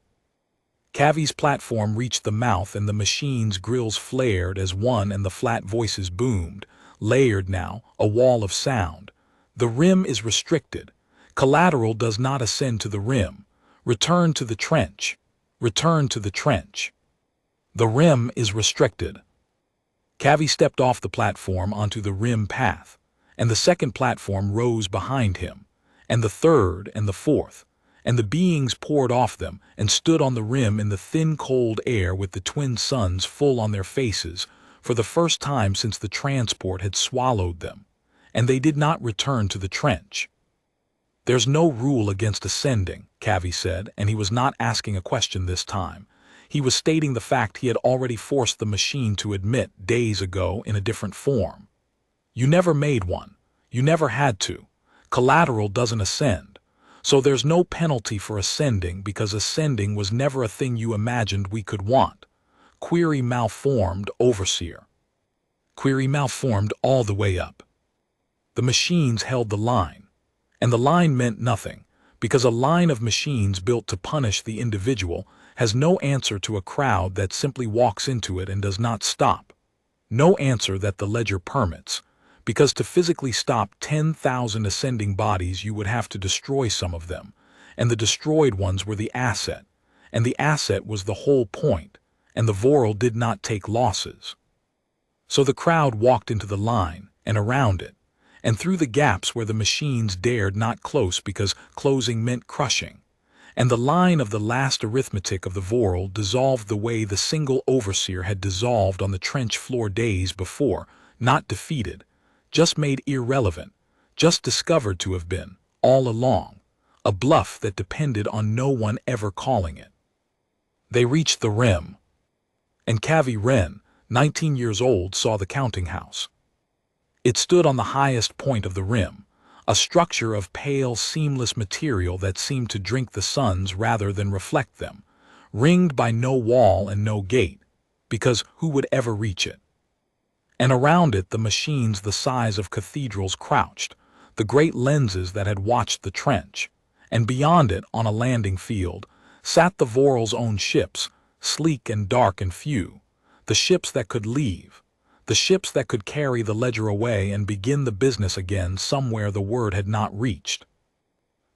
Kavi's platform reached the mouth and the machines' grills flared as one and the flat voices boomed, layered now, a wall of sound. The rim is restricted. Collateral does not ascend to the rim. Return to the trench. Return to the trench. The rim is restricted. Kavi stepped off the platform onto the rim path, and the second platform rose behind him, and the third and the fourth, and the beings poured off them and stood on the rim in the thin cold air with the twin suns full on their faces for the first time since the transport had swallowed them, and they did not return to the trench. There's no rule against ascending, Kavi said, and he was not asking a question this time. He was stating the fact he had already forced the machine to admit days ago in a different form. You never made one. You never had to. Collateral doesn't ascend. So there's no penalty for ascending because ascending was never a thing you imagined we could want. Query malformed, overseer. Query malformed all the way up. The machines held the line. And the line meant nothing, because a line of machines built to punish the individual has no answer to a crowd that simply walks into it and does not stop. No answer that the ledger permits, because to physically stop 10,000 ascending bodies you would have to destroy some of them, and the destroyed ones were the asset, and the asset was the whole point, and the Vorral did not take losses. So the crowd walked into the line, and around it, and through the gaps where the machines dared not close because closing meant crushing. And the line of the last arithmetic of the Vorral dissolved the way the single overseer had dissolved on the trench floor days before, not defeated, just made irrelevant, just discovered to have been, all along, a bluff that depended on no one ever calling it. They reached the rim, and Kavi Renn, 19 years old, saw the counting house. It stood on the highest point of the rim, a structure of pale, seamless material that seemed to drink the suns rather than reflect them, ringed by no wall and no gate, because who would ever reach it? And around it the machines the size of cathedrals crouched, the great lenses that had watched the trench, and beyond it, on a landing field, sat the Vorral's own ships, sleek and dark and few, the ships that could leave, the ships that could carry the ledger away and begin the business again somewhere the word had not reached.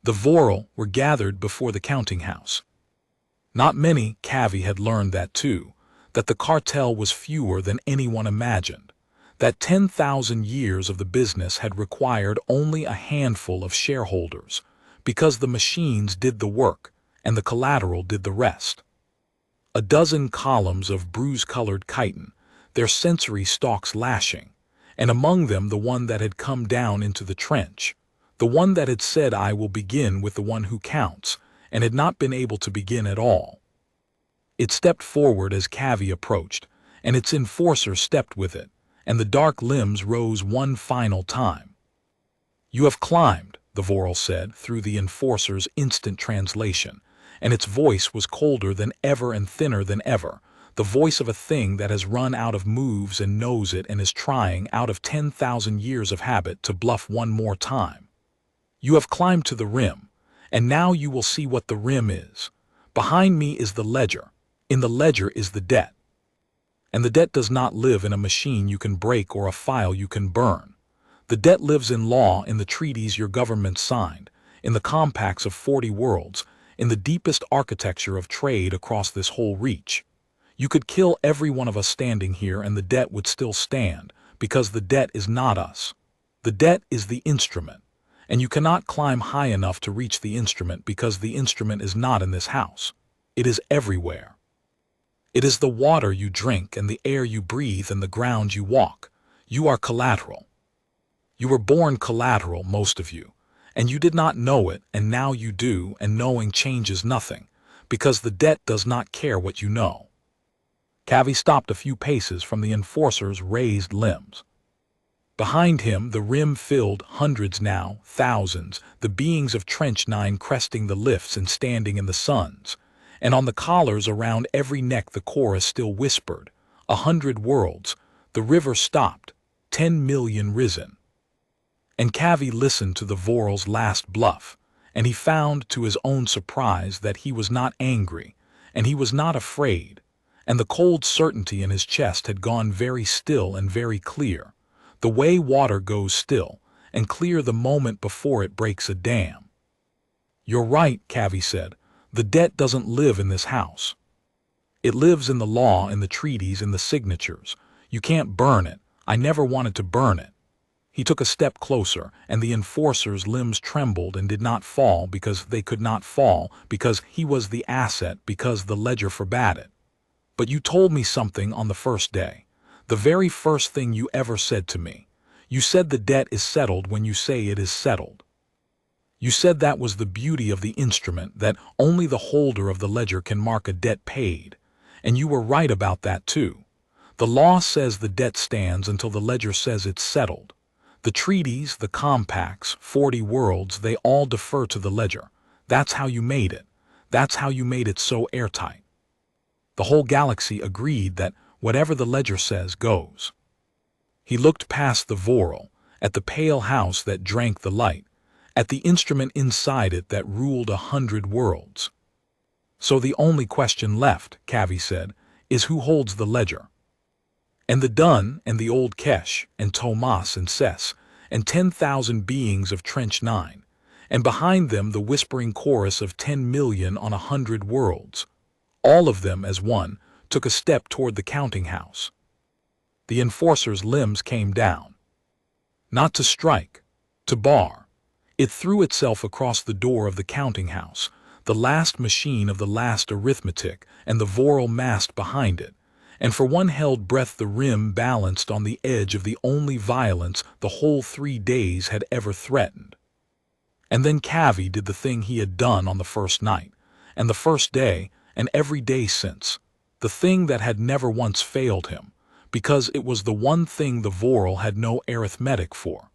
The Vorral were gathered before the counting house. Not many, Kavi had learned that too, that the cartel was fewer than anyone imagined, that 10,000 years of the business had required only a handful of shareholders, because the machines did the work and the collateral did the rest. A dozen columns of bruise-colored chitin, their sensory stalks lashing, and among them the one that had come down into the trench, the one that had said, "I will begin with the one who counts," and had not been able to begin at all. It stepped forward as Kavi approached, and its enforcer stepped with it, and the dark limbs rose one final time. "You have climbed," the Vorral said through the enforcer's instant translation, and its voice was colder than ever and thinner than ever, the voice of a thing that has run out of moves and knows it and is trying, out of 10,000 years of habit, to bluff one more time. "You have climbed to the rim, and now you will see what the rim is. Behind me is the ledger. In the ledger is the debt. And the debt does not live in a machine you can break or a file you can burn. The debt lives in law, in the treaties your government signed, in the compacts of 40 worlds, in the deepest architecture of trade across this whole reach. You could kill every one of us standing here and the debt would still stand, because the debt is not us. The debt is the instrument, and you cannot climb high enough to reach the instrument because the instrument is not in this house. It is everywhere. It is the water you drink and the air you breathe and the ground you walk. You are collateral. You were born collateral, most of you, and you did not know it, and now you do, and knowing changes nothing, because the debt does not care what you know." Kavi stopped a few paces from the enforcer's raised limbs. Behind him the rim filled hundreds, now thousands, the beings of Trench 9 cresting the lifts and standing in the suns, and on the collars around every neck the chorus still whispered, 100 worlds, the river stopped, 10 million risen. And Kavi listened to the Vorral's last bluff, and he found to his own surprise that he was not angry, and he was not afraid, and the cold certainty in his chest had gone very still and very clear, the way water goes still and clear the moment before it breaks a dam. "You're right," Kavi said, "the debt doesn't live in this house. It lives in the law, in the treaties, in the signatures. You can't burn it. I never wanted to burn it." He took a step closer, and the enforcer's limbs trembled and did not fall because they could not fall, because he was the asset, because the ledger forbade it. "But you told me something on the first day. The very first thing you ever said to me. You said the debt is settled when you say it is settled. You said that was the beauty of the instrument, that only the holder of the ledger can mark a debt paid. And you were right about that too. The law says the debt stands until the ledger says it's settled. The treaties, the compacts, 40 worlds, they all defer to the ledger. That's how you made it. That's how you made it so airtight. The whole galaxy agreed that whatever the ledger says goes. He looked past the Vorral, at the pale house that drank the light, at the instrument inside it that ruled 100 worlds. So the only question left, Kavi said, is who holds the ledger. And the Dun and the old Kesh and Tomas and Sess and 10,000 beings of Trench 9, and behind them the whispering chorus of 10 million on 100 worlds. All of them as one took a step toward the counting house. The enforcer's limbs came down. Not to strike, to bar. It threw itself across the door of the counting house, the last machine of the last arithmetic, and the Vorral mast behind it, and for one held breath the rim balanced on the edge of the only violence the whole 3 days had ever threatened. And then Kavi did the thing he had done on the first night, and the first day, and every day since, the thing that had never once failed him, because it was the one thing the Vorral had no arithmetic for.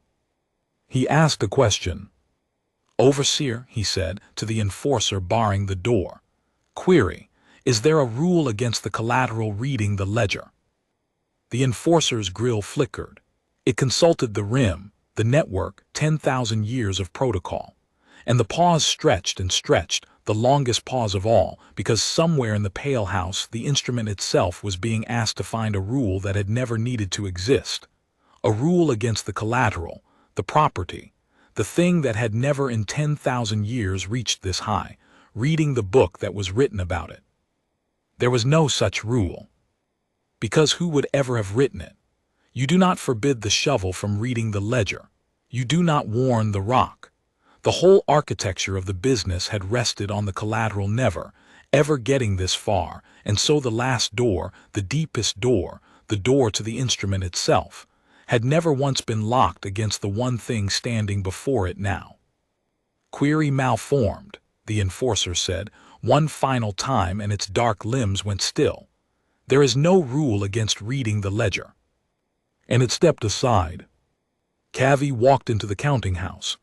He asked a question. "Overseer," he said, to the enforcer barring the door. "Query, is there a rule against the collateral reading the ledger?" The enforcer's grill flickered. It consulted the rim, the network, 10,000 years of protocol. And the pause stretched and stretched, the longest pause of all, because somewhere in the pale house the instrument itself was being asked to find a rule that had never needed to exist. A rule against the collateral, the property, the thing that had never in 10,000 years reached this high, reading the book that was written about it. There was no such rule. Because who would ever have written it? You do not forbid the shovel from reading the ledger. You do not warn the rock. The whole architecture of the business had rested on the collateral never, ever getting this far, and so the last door, the deepest door, the door to the instrument itself, had never once been locked against the one thing standing before it now. "Query malformed," the enforcer said, one final time, and its dark limbs went still. "There is no rule against reading the ledger." And it stepped aside. Kavi walked into the counting house.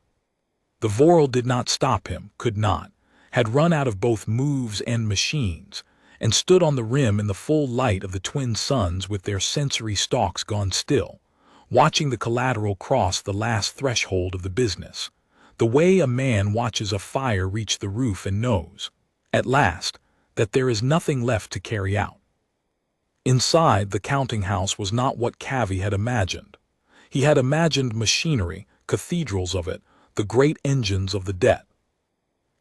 The Vorral did not stop him, could not, had run out of both moves and machines, and stood on the rim in the full light of the twin suns with their sensory stalks gone still, watching the collateral cross the last threshold of the business, the way a man watches a fire reach the roof and knows, at last, that there is nothing left to carry out. Inside, the counting house was not what Kavi had imagined. He had imagined machinery, cathedrals of it, the great engines of the debt.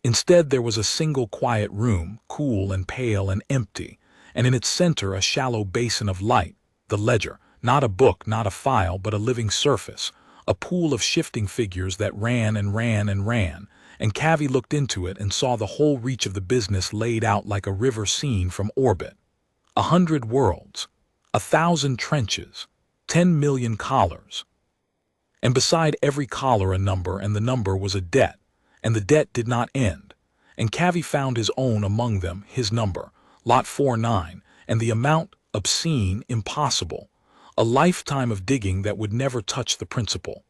Instead, there was a single quiet room, cool and pale and empty, and in its center a shallow basin of light, the ledger, not a book, not a file, but a living surface, a pool of shifting figures that ran and ran and ran, and Kavi looked into it and saw the whole reach of the business laid out like a river seen from orbit. 100 worlds, 1,000 trenches, 10 million collars. And beside every collar a number, and the number was a debt, and the debt did not end. And Kavi found his own among them, his number, lot 49, and the amount, obscene, impossible, a lifetime of digging that would never touch the principal.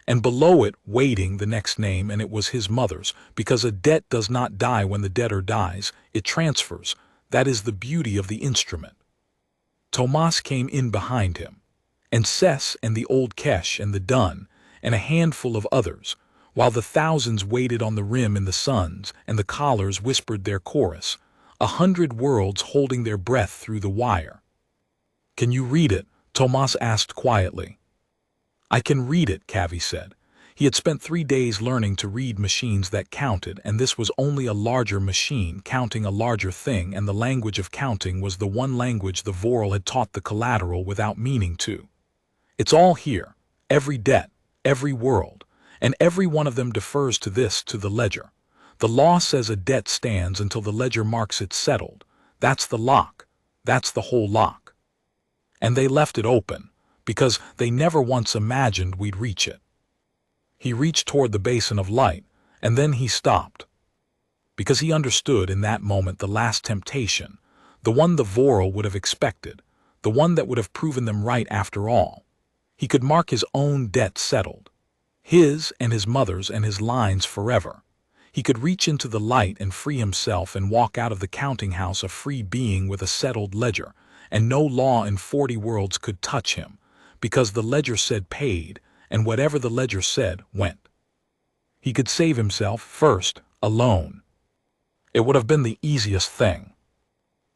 And below it, waiting, the next name, and it was his mother's, because a debt does not die when the debtor dies, it transfers. That is the beauty of the instrument. Tomas came in behind him, and Sess and the old Kesh and the Dun, and a handful of others, while the thousands waited on the rim in the suns, and the collars whispered their chorus, 100 worlds holding their breath through the wire. "Can you read it?" Tomas asked quietly. "I can read it," Kavi said. He had spent 3 days learning to read machines that counted, and this was only a larger machine counting a larger thing, and the language of counting was the one language the Vorral had taught the collateral without meaning to. It's all here, every debt, every world, and every one of them defers to this, to the ledger. The law says a debt stands until the ledger marks it settled. That's the lock. That's the whole lock. And they left it open, because they never once imagined we'd reach it. He reached toward the basin of light, And then he stopped. Because he understood in that moment the last temptation, the one the Vorral would have expected, the one that would have proven them right after all. He could mark his own debt settled. His and his mother's and his line's forever. He could reach into the light and free himself and walk out of the counting house a free being with a settled ledger, and no law in 40 worlds could touch him, because the ledger said paid, and whatever the ledger said went. He could save himself first, alone. It would have been the easiest thing.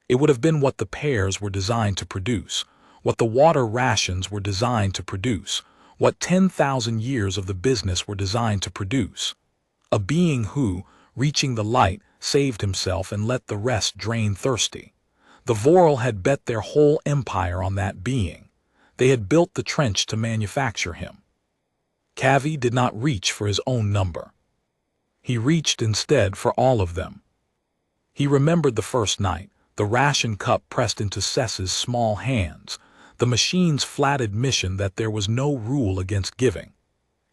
It would have been what the pears were designed to produce, what the water rations were designed to produce, what 10,000 years of the business were designed to produce. A being who, reaching the light, saved himself and let the rest drain thirsty. The Vorral had bet their whole empire on that being. They had built the trench to manufacture him. Kavi did not reach for his own number. He reached instead for all of them. He remembered the first night, the ration cup pressed into Sess's small hands, the machine's flat admission that there was no rule against giving.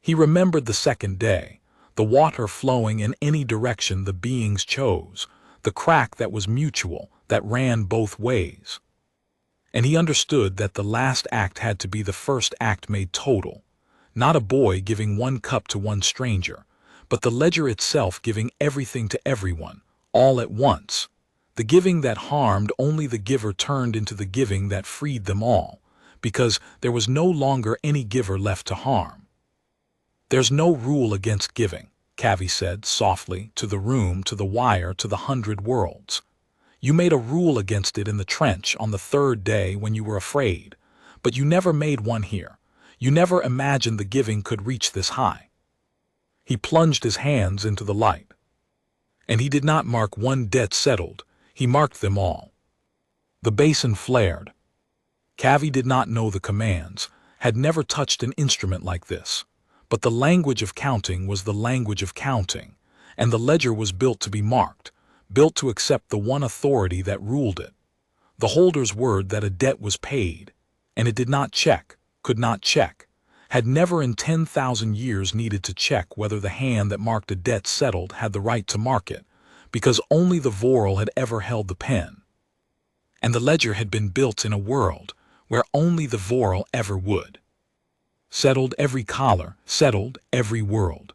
He remembered the second day, the water flowing in any direction the beings chose, the crack that was mutual, that ran both ways. And he understood that the last act had to be the first act made total, not a boy giving one cup to one stranger, but the ledger itself giving everything to everyone, all at once. The giving that harmed only the giver turned into the giving that freed them all, because there was no longer any giver left to harm. There's no rule against giving, Kavi said softly, to the room, to the wire, to the 100 worlds. You made a rule against it in the trench on the third day when you were afraid, but you never made one here. You never imagined the giving could reach this high. He plunged his hands into the light. And he did not mark one debt settled, he marked them all. The basin flared. Kavi did not know the commands, had never touched an instrument like this. But the language of counting was the language of counting, and the ledger was built to be marked, built to accept the one authority that ruled it. The holder's word that a debt was paid, and it did not check, could not check, had never in 10,000 years needed to check whether the hand that marked a debt settled had the right to mark it, because only the Vorral had ever held the pen. And the ledger had been built in a world where only the Vorral ever would. Settled every collar, settled every world.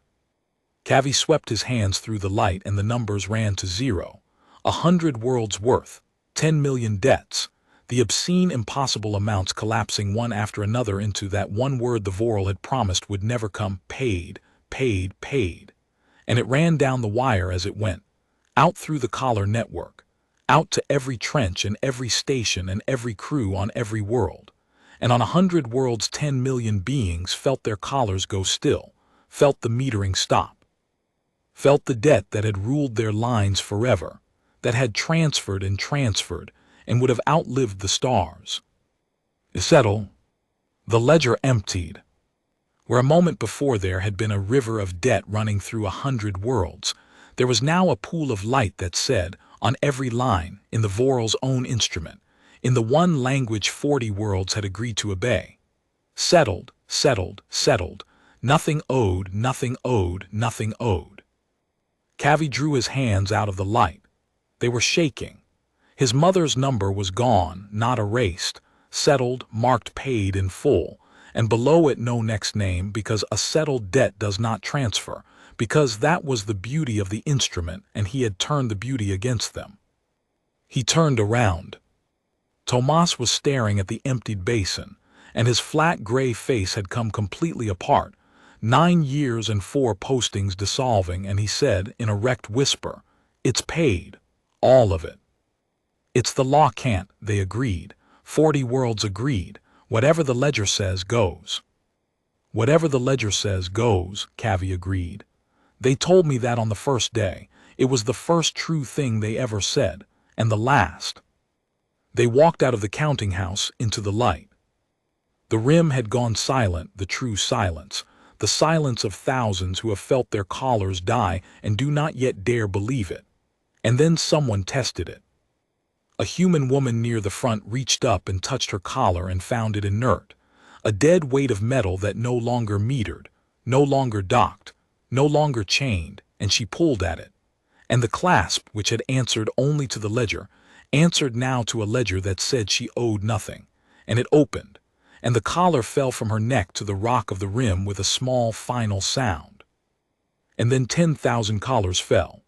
Kavi swept his hands through the light and the numbers ran to 0. 100 worlds worth, 10 million debts, the obscene impossible amounts collapsing one after another into that one word the Vorral had promised would never come, paid, paid, paid. And it ran down the wire as it went, out through the collar network, out to every trench and every station and every crew on every world. And on 100 worlds 10 million beings felt their collars go still, felt the metering stop, felt the debt that had ruled their lines forever, that had transferred and would have outlived the stars. Settle. The ledger emptied. Where a moment before there had been a river of debt running through 100 worlds, there was now a pool of light that said, on every line, in the Vorral's own instrument, in the one language 40 worlds had agreed to obey. Settled, settled, settled. Nothing owed, nothing owed, nothing owed. Kavi drew his hands out of the light. They were shaking. His mother's number was gone, not erased, settled, marked paid in full, and below it no next name because a settled debt does not transfer, because that was the beauty of the instrument and he had turned the beauty against them. He turned around. Tomas was staring at the emptied basin, and his flat gray face had come completely apart, 9 years and 4 postings dissolving, and he said in a wrecked whisper, "It's paid, all of it." "It's the law can't," they agreed. 40 worlds agreed. Whatever the ledger says goes. Whatever the ledger says goes, Kavi agreed. They told me that on the first day. It was the first true thing they ever said, and the last. They walked out of the counting house into the light. The rim had gone silent, the true silence, the silence of thousands who have felt their collars die and do not yet dare believe it. And then someone tested it. A human woman near the front reached up and touched her collar and found it inert, a dead weight of metal that no longer metered, no longer docked, no longer chained, and she pulled at it. And the clasp, which had answered only to the ledger, answered now to a ledger that said she owed nothing, and it opened, and the collar fell from her neck to the rock of the rim with a small final sound. And then 10,000 collars fell.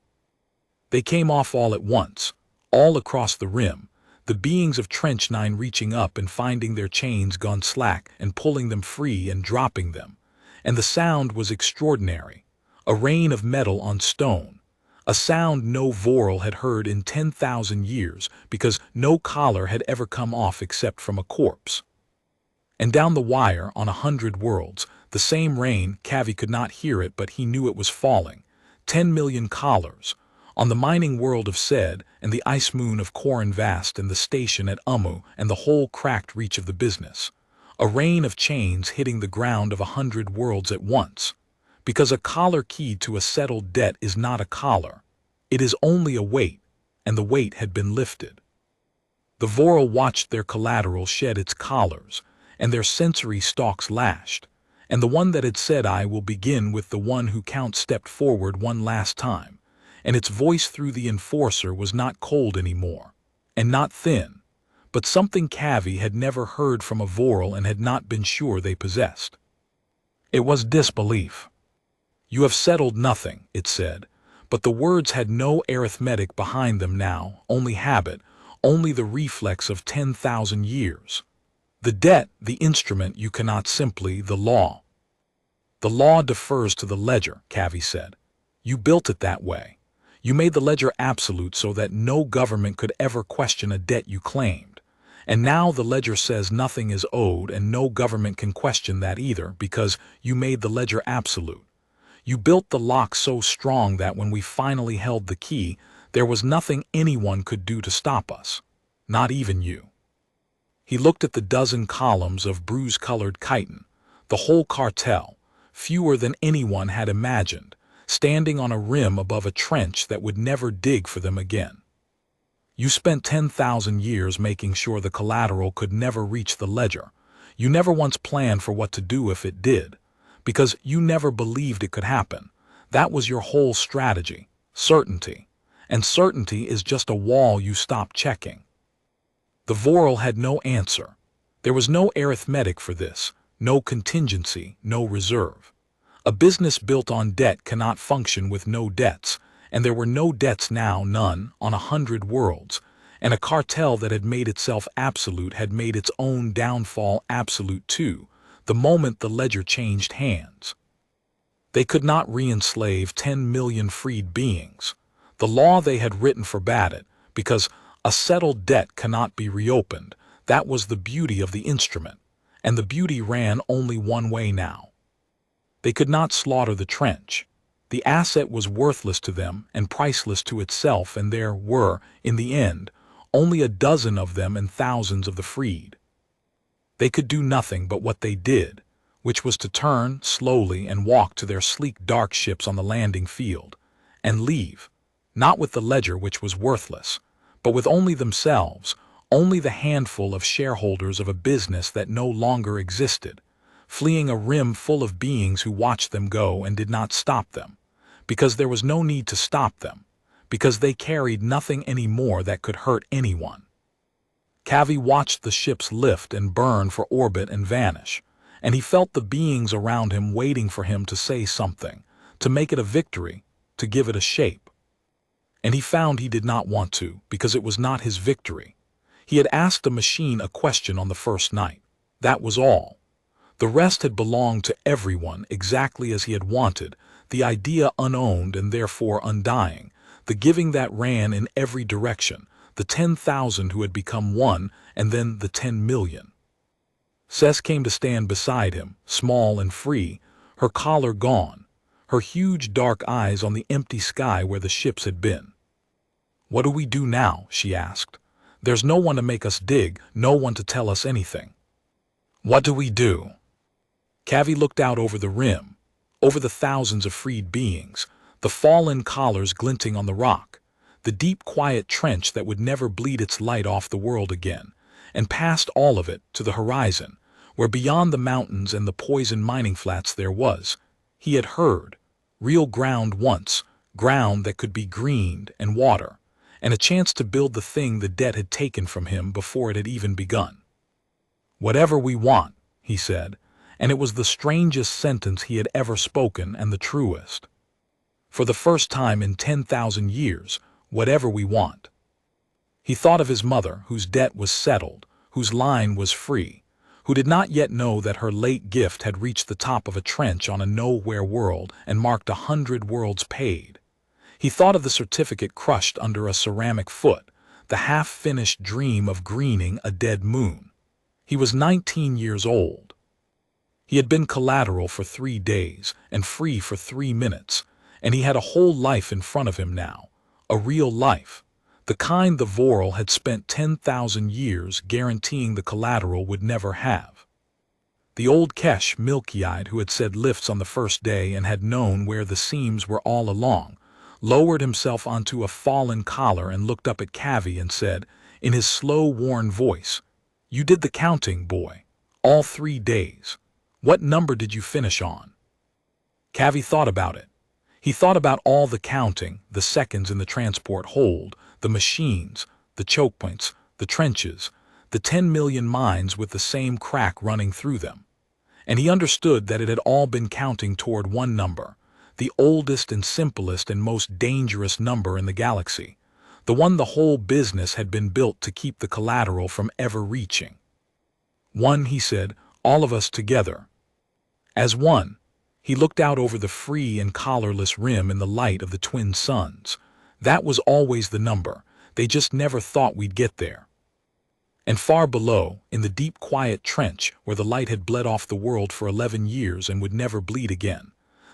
They came off all at once, all across the rim, the beings of Trench 9 reaching up and finding their chains gone slack and pulling them free and dropping them. And the sound was extraordinary, a rain of metal on stone, a sound no Vorral had heard in 10,000 years because no collar had ever come off except from a corpse. And down the wire on 100 worlds, the same rain. Kavi could not hear it, but he knew it was falling. 10 million collars. On the mining world of Sed, and the ice moon of Corin Vast, and the station at Umu, and the whole cracked reach of the business. A rain of chains hitting the ground of 100 worlds at once. Because a collar keyed to a settled debt is not a collar. It is only a weight, and the weight had been lifted. The Vorral watched their collateral shed its collars, and their sensory stalks lashed, and the one that had said I will begin with the one who counts stepped forward one last time, and its voice through the enforcer was not cold anymore, and not thin, but something Kavi had never heard from a Vorral and had not been sure they possessed. It was disbelief. You have settled nothing, it said, but the words had no arithmetic behind them now, only habit, only the reflex of 10,000 years. The debt, the instrument you cannot simply, the law. The law defers to the ledger, Kavi said. You built it that way. You made the ledger absolute so that no government could ever question a debt you claimed. And now the ledger says nothing is owed and no government can question that either because you made the ledger absolute. You built the lock so strong that when we finally held the key, there was nothing anyone could do to stop us. Not even you. He looked at the dozen columns of bruise-colored chitin, the whole cartel, fewer than anyone had imagined, standing on a rim above a trench that would never dig for them again. You spent 10,000 years making sure the collateral could never reach the ledger. You never once planned for what to do if it did, because you never believed it could happen. That was your whole strategy, certainty. And certainty is just a wall you stop checking. The Vorral had no answer. There was no arithmetic for this, no contingency, no reserve. A business built on debt cannot function with no debts, and there were no debts now, none, on 100 worlds, and a cartel that had made itself absolute had made its own downfall absolute too, the moment the ledger changed hands. They could not re-enslave 10 million freed beings. The law they had written forbade it, because a settled debt cannot be reopened. That was the beauty of the instrument, and the beauty ran only one way now. They could not slaughter the trench. The asset was worthless to them and priceless to itself, and there were, in the end, only a dozen of them and thousands of the freed. They could do nothing but what they did, which was to turn slowly and walk to their sleek dark ships on the landing field, and leave, not with the ledger which was worthless, but with only themselves, only the handful of shareholders of a business that no longer existed, fleeing a rim full of beings who watched them go and did not stop them, because there was no need to stop them, because they carried nothing any more that could hurt anyone. Kavi watched the ships lift and burn for orbit and vanish, and he felt the beings around him waiting for him to say something, to make it a victory, to give it a shape. And he found he did not want to, because it was not his victory. He had asked the machine a question on the first night. That was all. The rest had belonged to everyone exactly as he had wanted, the idea unowned and therefore undying, the giving that ran in every direction, the 10,000 who had become one, and then the 10 million. Cess came to stand beside him, small and free, her collar gone, her huge dark eyes on the empty sky where the ships had been. "What do we do now?" she asked. "There's no one to make us dig, no one to tell us anything. What do we do?" Kavi looked out over the rim, over the thousands of freed beings, the fallen collars glinting on the rock, the deep quiet trench that would never bleed its light off the world again, and past all of it to the horizon, where beyond the mountains and the poison mining flats there was, he had heard, real ground once, ground that could be greened and water, and a chance to build the thing the debt had taken from him before it had even begun. "Whatever we want," he said, and it was the strangest sentence he had ever spoken and the truest. For the first time in 10,000 years, whatever we want. He thought of his mother, whose debt was settled, whose line was free, who did not yet know that her late gift had reached the top of a trench on a nowhere world and marked 100 worlds paid. He thought of the certificate crushed under a ceramic foot, the half-finished dream of greening a dead moon. He was 19 years old. He had been collateral for 3 days and free for 3 minutes, and he had a whole life in front of him now, a real life, the kind the Vorral had spent 10,000 years guaranteeing the collateral would never have. The old Kesh, milky-eyed, who had said lifts on the first day and had known where the seams were all along, lowered himself onto a fallen collar and looked up at Kavi and said, in his slow, worn voice, "You did the counting, boy. All 3 days. What number did you finish on?" Kavi thought about it. He thought about all the counting, the seconds in the transport hold, the machines, the choke points, the trenches, the 10 million mines with the same crack running through them. And he understood that it had all been counting toward one number, the oldest and simplest and most dangerous number in the galaxy, the one the whole business had been built to keep the collateral from ever reaching. "One," he said, "all of us together." As one, he looked out over the free and collarless rim in the light of the twin suns. That was always the number. They just never thought we'd get there. And far below, in the deep quiet trench where the light had bled off the world for 11 years and would never bleed again,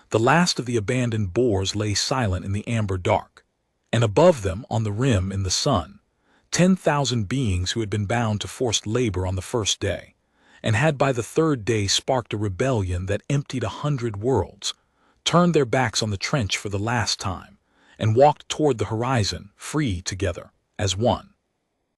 the last of the abandoned Boers lay silent in the amber dark. And above them, on the rim in the sun, 10,000 beings who had been bound to forced labor on the first day, and had by the 3rd day sparked a rebellion that emptied 100 worlds, turned their backs on the trench for the last time, and walked toward the horizon, free together, as one.